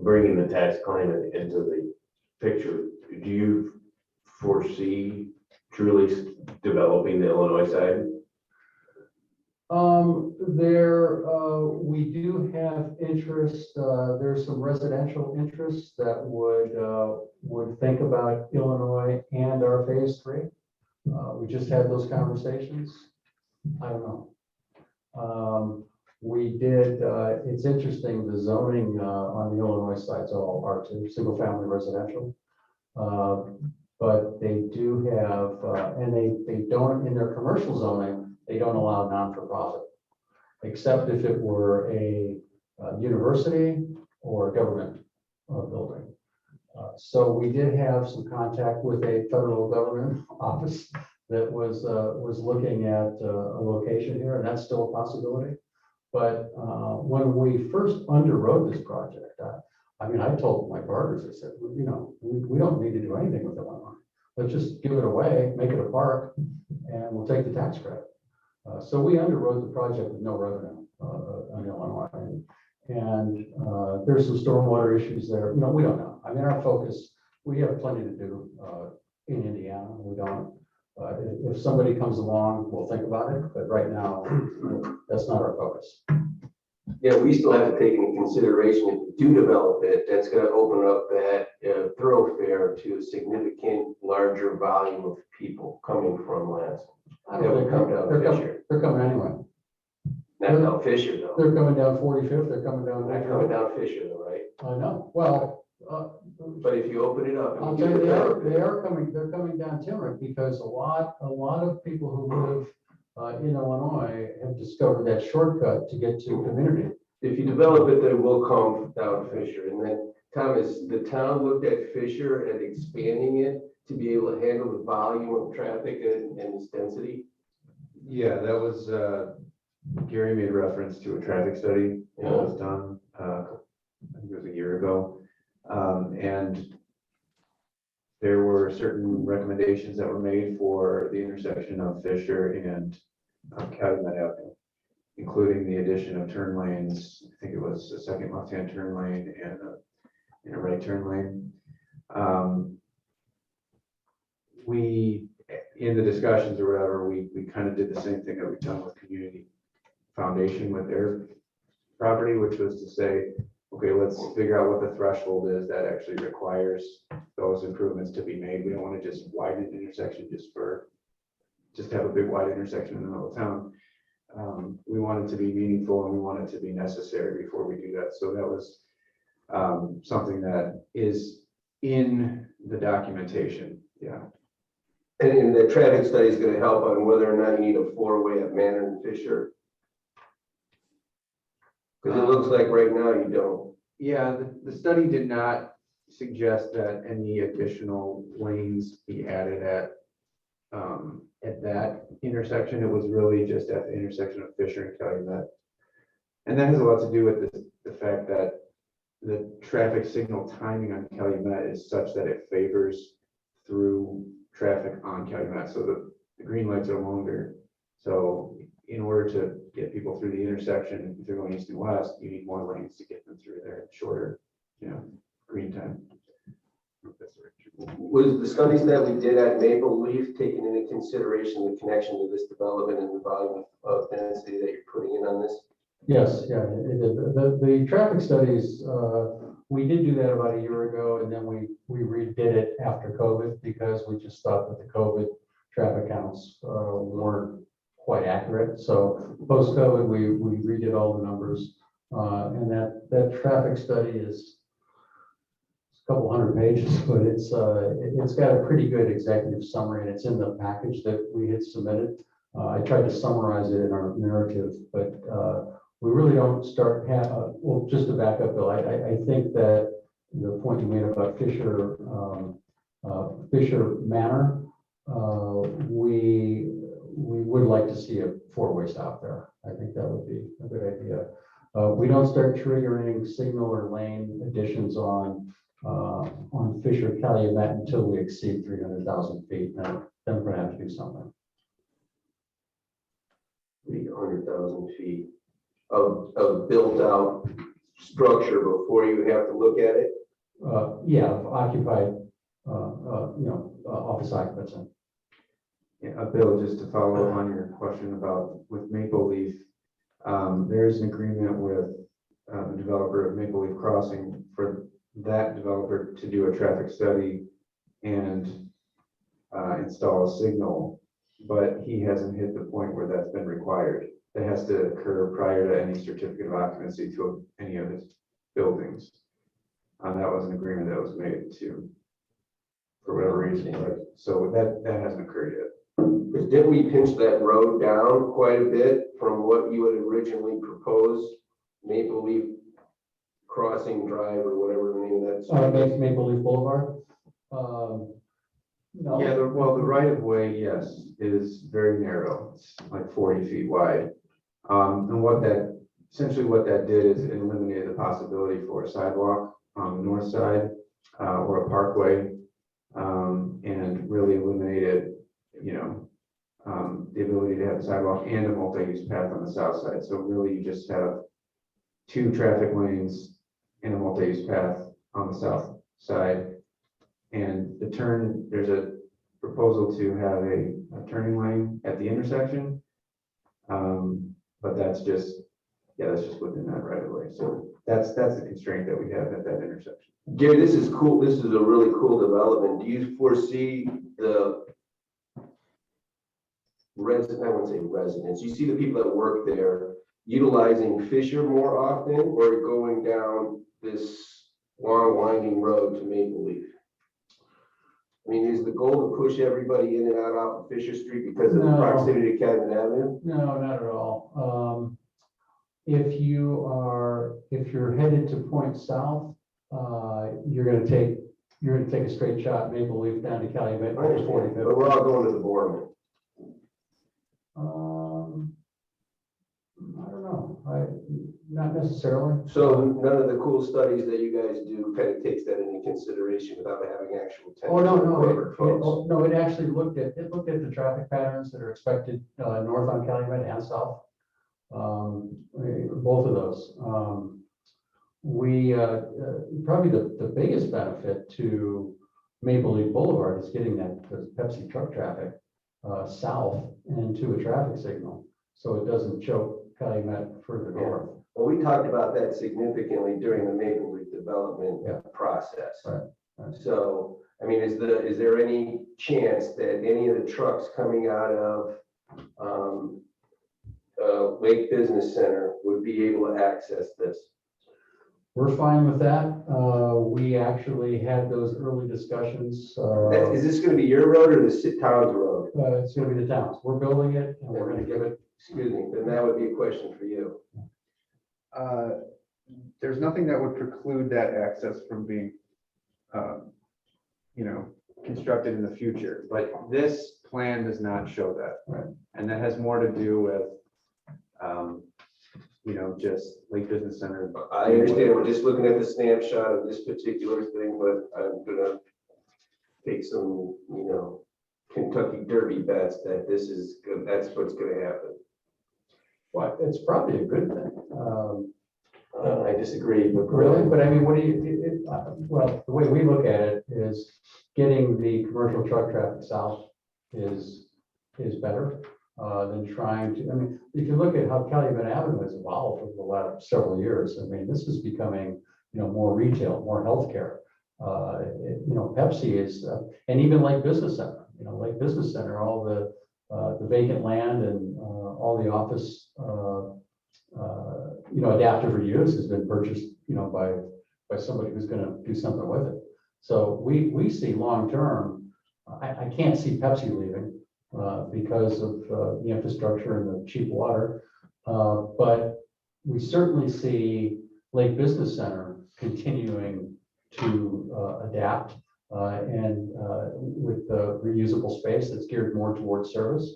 bringing the tax climate into the picture, do you foresee truly developing the Illinois side? We do have interest. There's some residential interests that would think about Illinois and our phase 3. We just had those conversations. I don't know. We did. It's interesting. The zoning on the Illinois side is all R2, single family residential. But they do have, and they don't, in their commercial zoning, they don't allow non-for-profit, except if it were a university or a government building. So we did have some contact with a federal government office that was looking at a location here, and that's still a possibility. But when we first underwrote this project, I told my partners, I said, we don't need to do anything with Illinois. Let's just give it away, make it a park, and we'll take the tax credit. So we underwrote the project with no revenue on Illinois. And there's some stormwater issues there. We don't know. Our focus, we have plenty to do in Indiana. We don't. If somebody comes along, we'll think about it. But right now, that's not our focus. Yeah, we still have to take into consideration if we do develop it, that's going to open up that thoroughfare to a significant larger volume of people coming from Lansing. That would come down Fisher. They're coming anyway. Not down Fisher though. They're coming down 45th. They're coming down. Not coming down Fisher though, right? I know. Well, but if you open it up, I'll tell you, they are coming. They're coming down Timber because a lot of people who live in Illinois have discovered that shortcut to get to community. If you develop it, they will come down Fisher. And then, Thomas, the town looked at Fisher and expanding it to be able to handle the volume of traffic and its density. Yeah, that was, Gary made reference to a traffic study that was done, I think it was a year ago. And there were certain recommendations that were made for the intersection of Fisher and Calumet Avenue, including the addition of turn lanes. I think it was a second left-hand turn lane and a right turn lane. We, in the discussions or whatever, we kind of did the same thing that we've done with Community Foundation with their property, which was to say, okay, let's figure out what the threshold is that actually requires those improvements to be made. We don't want to just widen an intersection just have a big wide intersection in the middle of town. We want it to be meaningful and we want it to be necessary before we do that. So that was something that is in the documentation. Yeah. And the traffic study is going to help on whether or not you need a four-way at Manor and Fisher. Because it looks like right now you don't. Yeah, the study did not suggest that any additional lanes be added at that intersection. It was really just at the intersection of Fisher and Calumet. And that has a lot to do with the fact that the traffic signal timing on Calumet is such that it favors through traffic on Calumet, so the green lights are longer. So in order to get people through the intersection, if they're going east and west, you need more lanes to get them through there, shorter, green time. Was the studies that we did at Maple Leaf taking into consideration the connection to this development and the volume of density that you're putting in on this? Yes, yeah, the traffic studies, we did do that about a year ago, and then we redid it after COVID because we just thought that the COVID traffic counts weren't quite accurate. So post-COVID, we redid all the numbers, and that traffic study is a couple hundred pages, but it's got a pretty good executive summary, and it's in the package that we had submitted. I tried to summarize it in our narrative, but we really don't start, well, just to back up, Bill, I think that the point you made about Fisher Manor, we would like to see a four-way stop there. I think that would be a good idea. We don't start triggering signal or lane additions on Fisher Calumet until we exceed 300,000 feet. Then we're going to have to do something. 300,000 feet of built out structure before you have to look at it? Yeah, occupied, office occupants. Yeah, Bill, just to follow up on your question about with Maple Leaf, there's an agreement with the developer of Maple Leaf Crossing for that developer to do a traffic study and install a signal, but he hasn't hit the point where that's been required. That has to occur prior to any certificate of occupancy to any of his buildings. That was an agreement that was made to, for whatever reason, but so that hasn't occurred yet. Because didn't we pinch that road down quite a bit from what you had originally proposed? Maple Leaf Crossing Drive or whatever the name of that street is? Maple Leaf Boulevard. No. Yeah, the right of way, yes, is very narrow. It's like 40 feet wide. And essentially what that did is it eliminated the possibility for a sidewalk on the north side or a parkway, and really eliminated, the ability to have a sidewalk and a multi-use path on the south side. So really you just have two traffic lanes and a multi-use path on the south side. And there's a proposal to have a turning lane at the intersection. But that's just within that right of way. So that's the constraint that we have at that intersection. Gary, this is cool. This is a really cool development. Do you foresee the residents, I wouldn't say residents, you see the people that work there utilizing Fisher more often or going down this long winding road to Maple Leaf? I mean, is the goal to push everybody in and out off of Fisher Street because of the proximity to Cadman Avenue? No, not at all. If you're headed to point south, you're going to take a straight shot Maple Leaf down to Calumet. I understand, but we're all going to the Bournemouth. I don't know. Not necessarily. So none of the cool studies that you guys do kind of takes that into consideration without having actual. Oh, no, it actually looked at the traffic patterns that are expected north on Calumet and south. Both of those. We probably the biggest benefit to Maple Leaf Boulevard is getting that Pepsi truck traffic south and to a traffic signal, so it doesn't choke Calumet further north. Well, we talked about that significantly during the Maple Leaf development process. Right. So, I mean, is there any chance that any of the trucks coming out of Lake Business Center would be able to access this? We're fine with that. We actually had those early discussions. Is this going to be your road or the town's road? It's going to be the town's. We're building it and we're going to give it. Excuse me, then that would be a question for you. There's nothing that would preclude that access from being, constructed in the future, but this plan does not show that. Right. And that has more to do with, just Lake Business Center. I understand, we're just looking at the snapshot of this particular thing, but I'm gonna take some, Kentucky Derby bets that this is good, that's what's gonna happen. Well, it's probably a good thing. I disagree, but Really, but I mean, what do you, well, the way we look at it is getting the commercial truck traffic south is better than trying to, I mean, if you look at how Calumet Avenue has evolved over the last several years, I mean, this is becoming, more retail, more healthcare. Pepsi is, and even Lake Business Center, Lake Business Center, all the vacant land and all the office, adaptive reuse has been purchased, by somebody who's going to do something with it. So we see long-term, I can't see Pepsi leaving because of the infrastructure and the cheap water. But we certainly see Lake Business Center continuing to adapt and with the reusable space that's geared more towards service.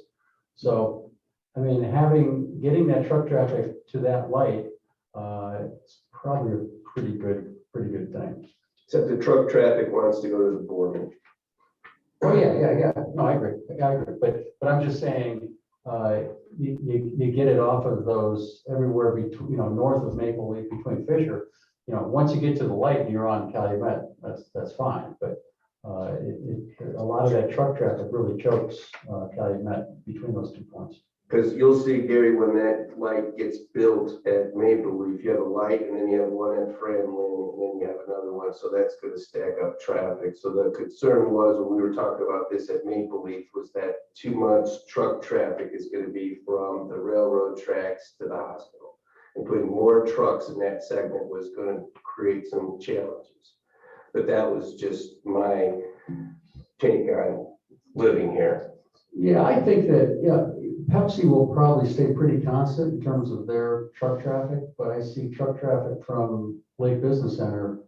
So, I mean, getting that truck traffic to that light, it's probably a pretty good thing. Except the truck traffic wants to go to the border. Oh, yeah. No, I agree. But I'm just saying, you get it off of those everywhere between, north of Maple Leaf between Fisher. Once you get to the light and you're on Calumet, that's fine. But a lot of that truck traffic really chokes Calumet between those 2 points. Because you'll see, Gary, when that light gets built at Maple Leaf, you have a light and then you have one at Franklin and then you have another one. So that's going to stack up traffic. So the concern was when we were talking about this at Maple Leaf was that too much truck traffic is going to be from the railroad tracks to the hospital. And putting more trucks in that segment was going to create some challenges. But that was just my take on living here. Yeah, I think that, Pepsi will probably stay pretty constant in terms of their truck traffic, but I see truck traffic from Lake Business Center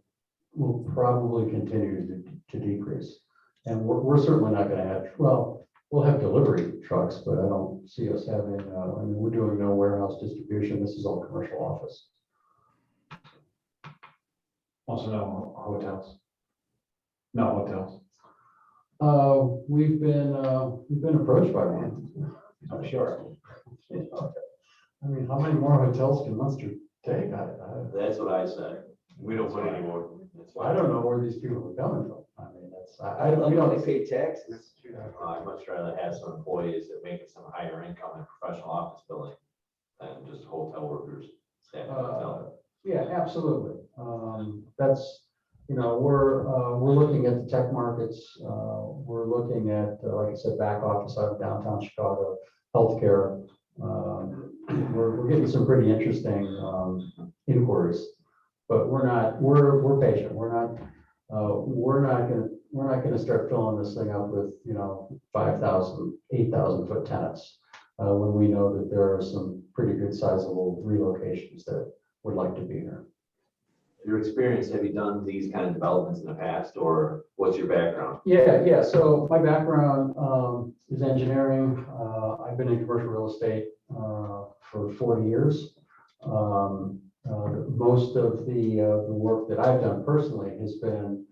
will probably continue to decrease. And we're certainly not going to have, we'll have delivery trucks, but I don't see us having, we're doing no warehouse distribution. This is all commercial office. Also no hotels. No hotels. We've been approached by one. I'm sure. I mean, how many more hotels can Munster take? That's what I said. We don't want any more. I don't know where these people are coming from. I mean, We don't pay taxes. I'd much rather have some employees that make some higher income in professional office building than just hotel workers staying in a hotel. Yeah, absolutely. That's, we're looking at the tech markets. We're looking at, like I said, back office out of downtown Chicago, healthcare. We're getting some pretty interesting inquiries, but we're patient. We're not going to start filling this thing up with 5,000, 8,000 foot tenants when we know that there are some pretty good sizable relocations that would like to be here. Your experience, have you done these kind of developments in the past, or what's your background? Yeah. So my background is engineering. I've been in commercial real estate for 40 years. Most of the work that I've done personally has been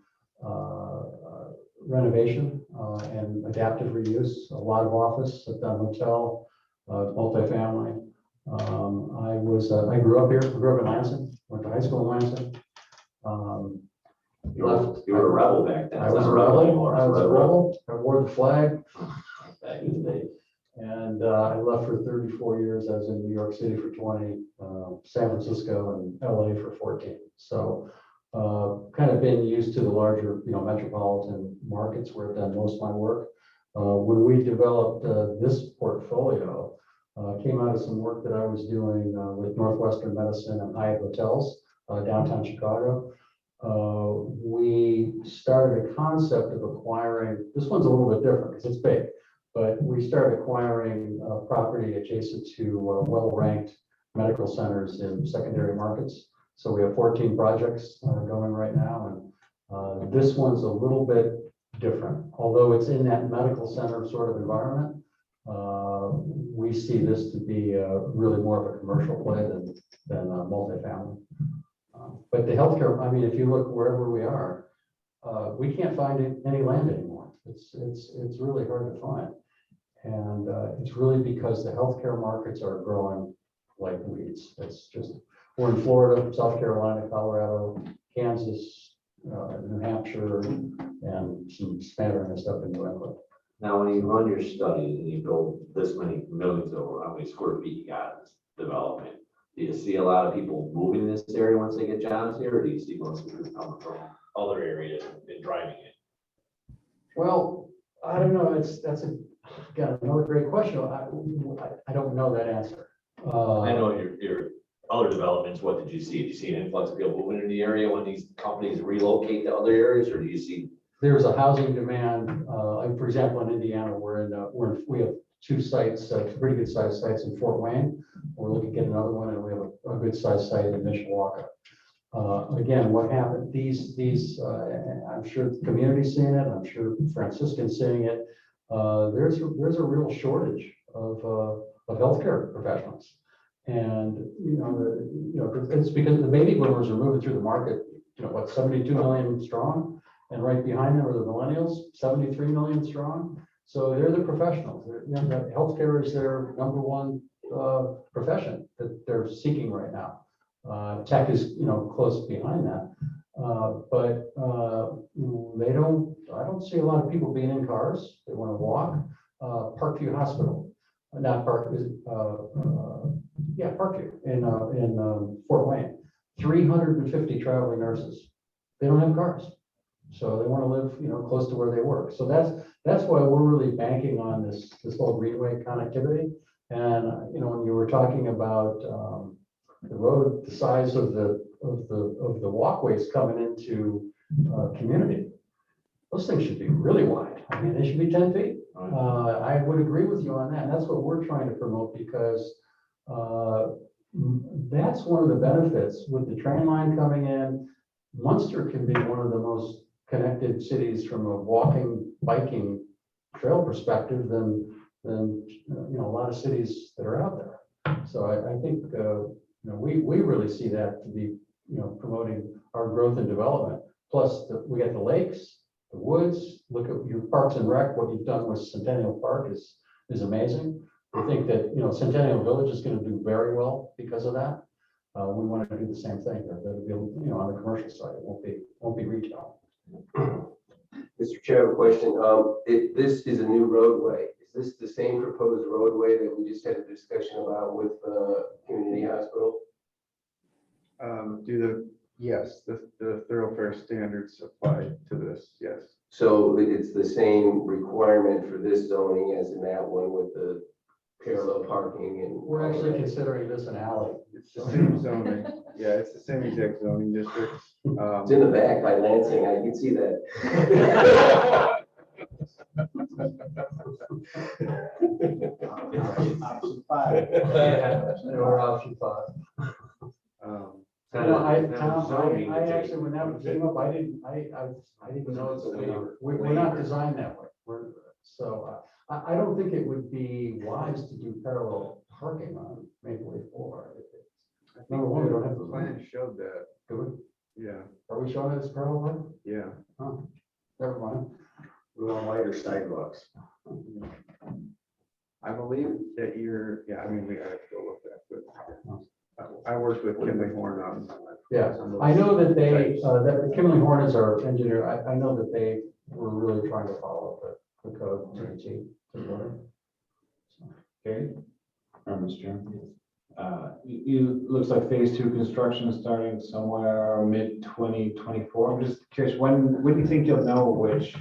renovation and adaptive reuse. A lot of office. I've done hotel, multifamily. I grew up here. I grew up in Lansing. Went to high school in Lansing. You were a rebel back then. I was a rebel. I was a rebel. I wore the flag back in the day. And I left for 34 years. I was in New York City for 20, San Francisco and LA for 14. So kind of been used to the larger, metropolitan markets where I've done most of my work. When we developed this portfolio, came out of some work that I was doing with Northwestern Medicine and Hyatt Hotels, downtown Chicago. We started a concept of acquiring, this one's a little bit different because it's big, but we started acquiring property adjacent to well-ranked medical centers in secondary markets. So we have 14 projects going right now, and this one's a little bit different. Although it's in that medical center sort of environment, we see this to be really more of a commercial play than multifamily. But the healthcare, I mean, if you look wherever we are, we can't find any land anymore. It's really hard to find. And it's really because the healthcare markets are growing like weeds. It's just, we're in Florida, South Carolina, Colorado, Kansas, New Hampshire, and some smattering of stuff in New England. Now, when you run your study and you build this many millions over, how many square feet you got in this development, do you see a lot of people moving in this area once they get jobs here, or do you see most people coming from other areas and driving it? Well, I don't know. Again, another great question. I don't know that answer. I know your other developments, what did you see? Did you see an influx of people moving in the area when these companies relocate to other areas, or do you see? There's a housing demand, like for example, in Indiana, we have two sites, pretty good sized sites in Fort Wayne. We're looking to get another one, and we have a good sized site in Mishawaka. Again, what happened, I'm sure the community's seeing it, I'm sure Franciscan's seeing it. There's a real shortage of healthcare professionals. And, it's because the baby boomers are moving through the market, 72 million strong. And right behind them are the millennials, 73 million strong. So they're the professionals. Healthcare is their number one profession that they're seeking right now. Tech is, close behind that. But I don't see a lot of people being in cars. They want to walk. Parkview Hospital, Parkview in Fort Wayne, 350 traveling nurses. They don't have cars. So they want to live, close to where they work. So that's why we're really banking on this whole greenway connectivity. And when you were talking about the road, the size of the walkways coming into community, those things should be really wide. I mean, they should be 10 feet. I would agree with you on that. And that's what we're trying to promote, because that's one of the benefits with the train line coming in. Munster can be one of the most connected cities from a walking, biking trail perspective than a lot of cities that are out there. So I think we really see that to be promoting our growth and development. Plus we got the lakes, the woods. Look at your Parks and Rec. What you've done with Centennial Park is amazing. I think that Centennial Village is going to do very well because of that. We want to do the same thing. That'll be on the commercial side. It won't be retail. Mr. Chair, I have a question. If this is a new roadway, is this the same proposed roadway that we just had a discussion about with the community hospital? Yes, the Thoroughfare Standards apply to this, yes. So it's the same requirement for this zoning as in that one with the parallel parking and. We're actually considering this an alley. It's the same zoning. Yeah, it's the same exact zoning district. It's in the back by Lansing. I can see that. Option 5. Or option 5. I actually, when that came up, I didn't know that we're not designed that way. I don't think it would be wise to do parallel parking on Maple Leaf Boulevard. Number one, we don't have the plan showed that. Do we? Yeah. Are we showing it as parallel parking? Yeah. Oh, never mind. We want wider sidewalks. I believe that we gotta go look at that, but I worked with Kinley Horn on. Yeah, I know that that Kimberly Horn is our engineer. I know that they were really trying to follow the code to the T. Okay. Mr. Chairman. Looks like phase 2 construction is starting somewhere mid-2024. I'm just curious, when do you think you'll know which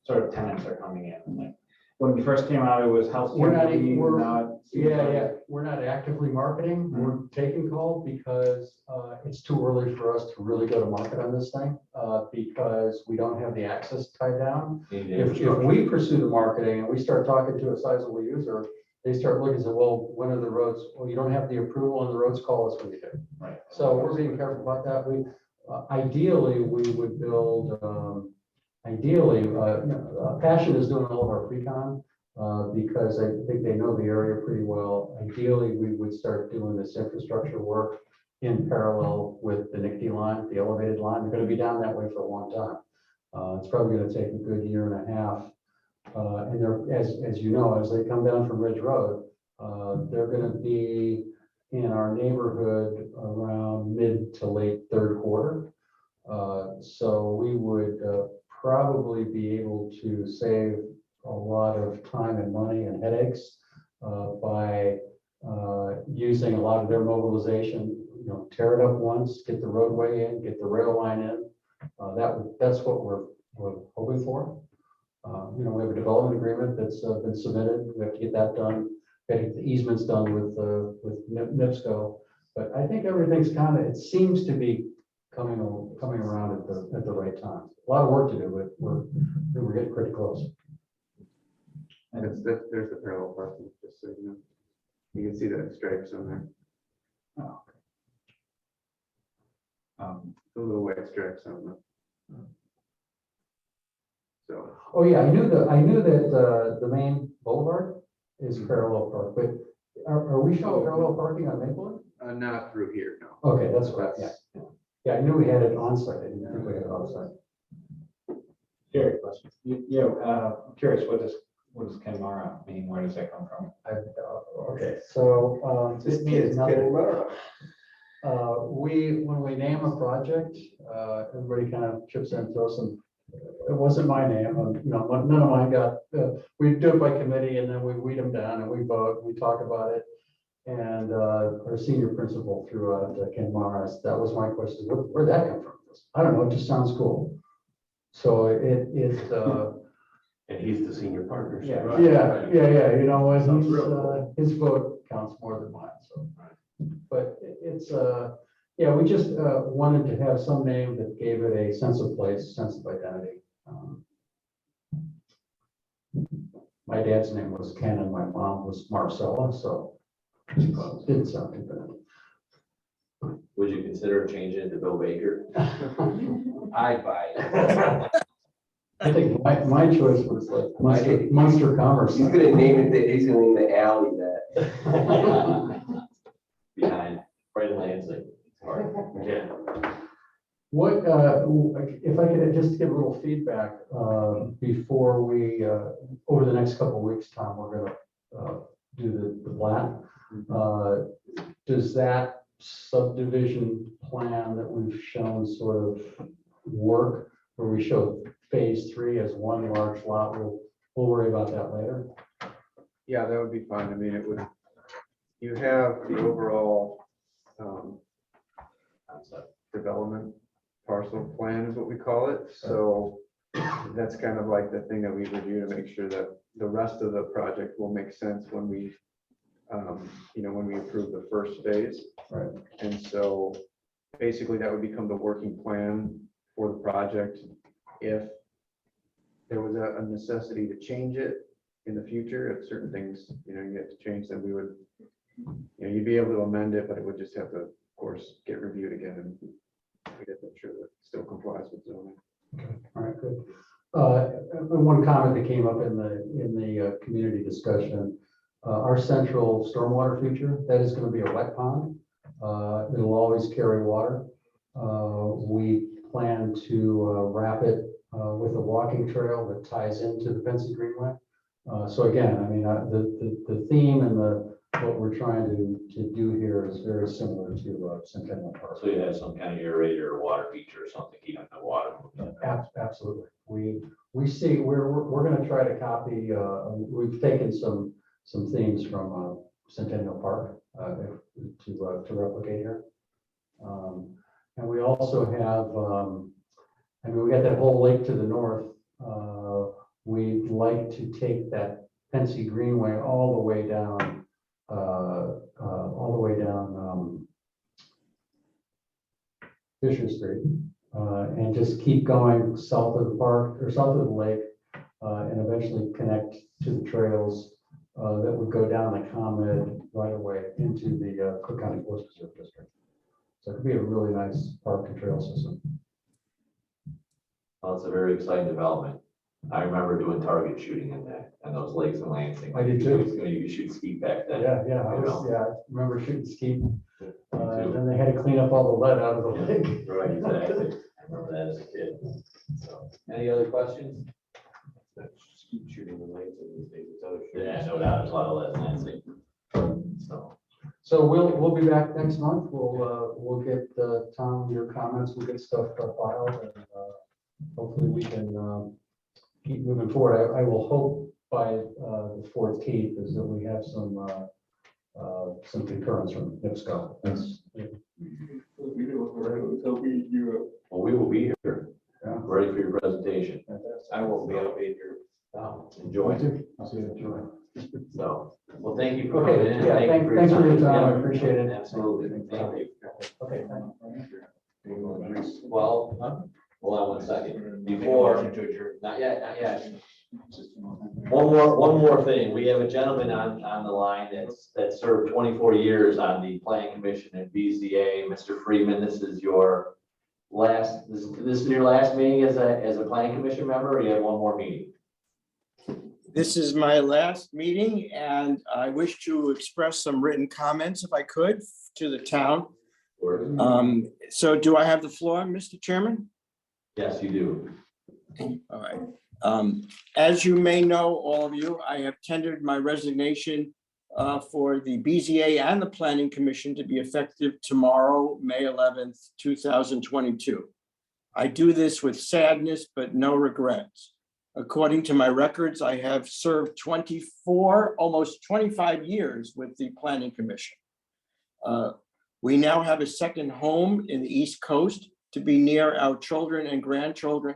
sort of tenants are coming in? Like, when we first came out, it was healthcare. We're not actively marketing. We're taking call because it's too early for us to really go to market on this thing because we don't have the access tied down. If we pursue the marketing and we start talking to a sizable user, they start looking and say, well, when are the roads? Well, you don't have the approval and the roads, call us when you do. Right. So we're being careful about that. Ideally, we would build, Passion is doing all of our pre-con because I think they know the area pretty well. Ideally, we would start doing this infrastructure work in parallel with the NICD line, the elevated line. We're going to be down that way for a long time. It's probably gonna take a good year and a half. And they're, as you know, as they come down from Ridge Road, they're gonna be in our neighborhood around mid to late third quarter. So we would probably be able to save a lot of time and money and headaches by using a lot of their mobilization, tear it up once, get the roadway in, get the rail line in. That's what we're hoping for. We have a development agreement that's been submitted. We have to get that done. Getting the easements done with NIPSCO. But I think everything's it seems to be coming around at the right time. A lot of work to do, but we're getting pretty close. And there's the parallel parking, just so you know. You can see the stripes on there. Oh, okay. The little white stripes on them. So. Oh yeah, I knew that the main boulevard is parallel park, but are we showing parallel parking on Maplewood? Not through here, no. Okay, that's right. Yeah. Yeah, I knew we had it on site. I didn't think we had it off site. Gary, question. I'm curious, what does Kenmara mean? Where does that come from? Okay, so Just kids, kidding about. when we name a project, everybody kind of chips in, throws some. It wasn't my name, none of mine got. We do it by committee, and then we weed them down, and we vote. We talk about it, and our senior principal threw out Ken Morris. That was my question. Where'd that come from? I don't know. It just sounds cool. So it. And he's the senior partner. So. Yeah. You know what? Sounds real cool. His vote counts more than mine. So, but it's we just wanted to have some name that gave it a sense of place, sense of identity. My dad's name was Ken and my mom was Marcella, so it didn't sound too bad. Would you consider changing it to Bill Baker? I'd buy it. I think my choice was like Munster Commerce. He's gonna name it, he's gonna name the alley that. Behind, right in Lansing. Yeah. What, if I could just give a little feedback, before we, over the next couple of weeks, Tom, we're gonna do the plat. Does that subdivision plan that we've shown sort of work, where we show phase 3 as one large lot? We'll worry about that later. Yeah, that would be fine. I mean, it would, you have the overall development parcel plan is what we call it. So that's kind of like the thing that we review to make sure that the rest of the project will make sense when we, when we approve the first phase. Right. And so basically that would become the working plan for the project. If there was a necessity to change it in the future, if certain things, you get to change, then we would, you'd be able to amend it, but it would just have to, of course, get reviewed again, and we'd have to make sure that it still complies with zoning. Okay. All right, good. One comment that came up in the community discussion, our central stormwater feature, that is going to be a wet pond. It'll always carry water. We plan to wrap it with a walking trail that ties into the Pensy Greenway. So again, I mean, the theme and what we're trying to do here is very similar to Centennial Park. So you have some kind of aerator or water feature or something keeping the water moving. Absolutely. We see we're going to try to copy. We've taken some themes from Centennial Park to replicate here, and we also have. I mean, we got that whole lake to the north. We'd like to take that Pensy Greenway all the way down, Fisher Street, and just keep going south of the park or south of the lake, and eventually connect to the trails that would go down the ComEd right away into the Cook County Forest Preserve District. So it could be a really nice park and trail system. Well, it's a very exciting development. I remember doing target shooting in that, and those lakes in Lansing. I did too. You could shoot skeet back then. Yeah. I remember shooting skeet. Then they had to clean up all the lead out of the lake. Right, exactly. I remember that as a kid. So. Any other questions? Just keep shooting the lights in these days. It's other. Yeah, no doubt, there's a lot of less landscape. So, So we'll be back next month. We'll get, Tom, your comments, we'll get stuff filed and hopefully we can keep moving forward. I will hope by the 14th is that we have some concurrence from NIPSCO. That's, well, we will be here, ready for your presentation. I won't be able to be here. Enjoy. I'll see you in July. So, well, thank you for Okay, coming in. yeah, thanks for your time. I Yeah, appreciate it. Absolutely, thank you. Okay, thank you. Well, hold on one second, before, not yet, not yet. One more thing, we have a gentleman on the line that served 24 years on the planning commission and BZA, Mr. Freeman, this is your last meeting as a planning commission member, or you have one more meeting? This is my last meeting and I wish to express some written comments if I could to the town. So do I have the floor, Mr. Chairman? Yes, you do. All right. As you may know, all of you, I have tendered my resignation for the BZA and the Planning Commission to be effective tomorrow, May 11th, 2022. I do this with sadness, but no regrets. According to my records, I have served 24, almost 25 years with the Planning Commission. We now have a second home in the East Coast to be near our children and grandchildren.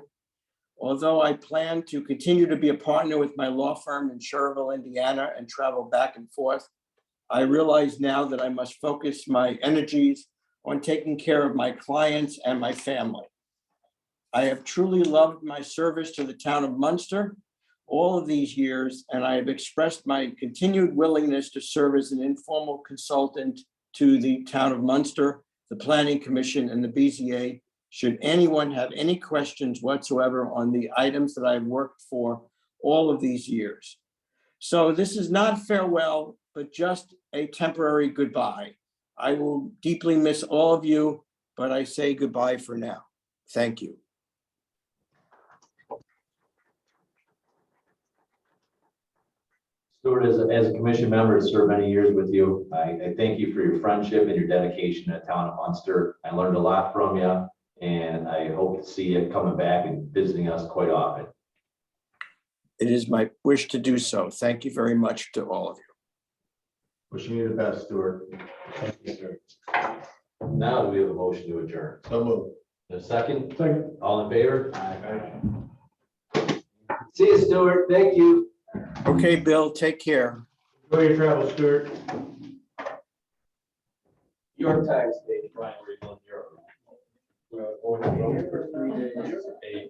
Although I plan to continue to be a partner with my law firm in Sherrville, Indiana, and travel back and forth, I realize now that I must focus my energies on taking care of my clients and my family. I have truly loved my service to the town of Munster all of these years, and I have expressed my continued willingness to serve as an informal consultant to the town of Munster, the Planning Commission, and the BZA, should anyone have any questions whatsoever on the items that I've worked for all of these years. So this is not farewell, but just a temporary goodbye. I will deeply miss all of you, but I say goodbye for now. Thank you. Stuart, as a commission member to serve many years with you, I thank you for your friendship and your dedication to the town of Munster. I learned a lot from you, and I hope to see you coming back and visiting us quite often. It is my wish to do so. Thank you very much to all of you. Wishing you the best, Stuart. Thank you, sir. Now we have a motion to adjourn. So moved. A second? Second. All in favor? See you, Stuart. Thank you. Okay, Bill, take care. Enjoy your travel, Stuart. Your time, Steve. Brian, we're going to Europe. Going to Rome for 3 days.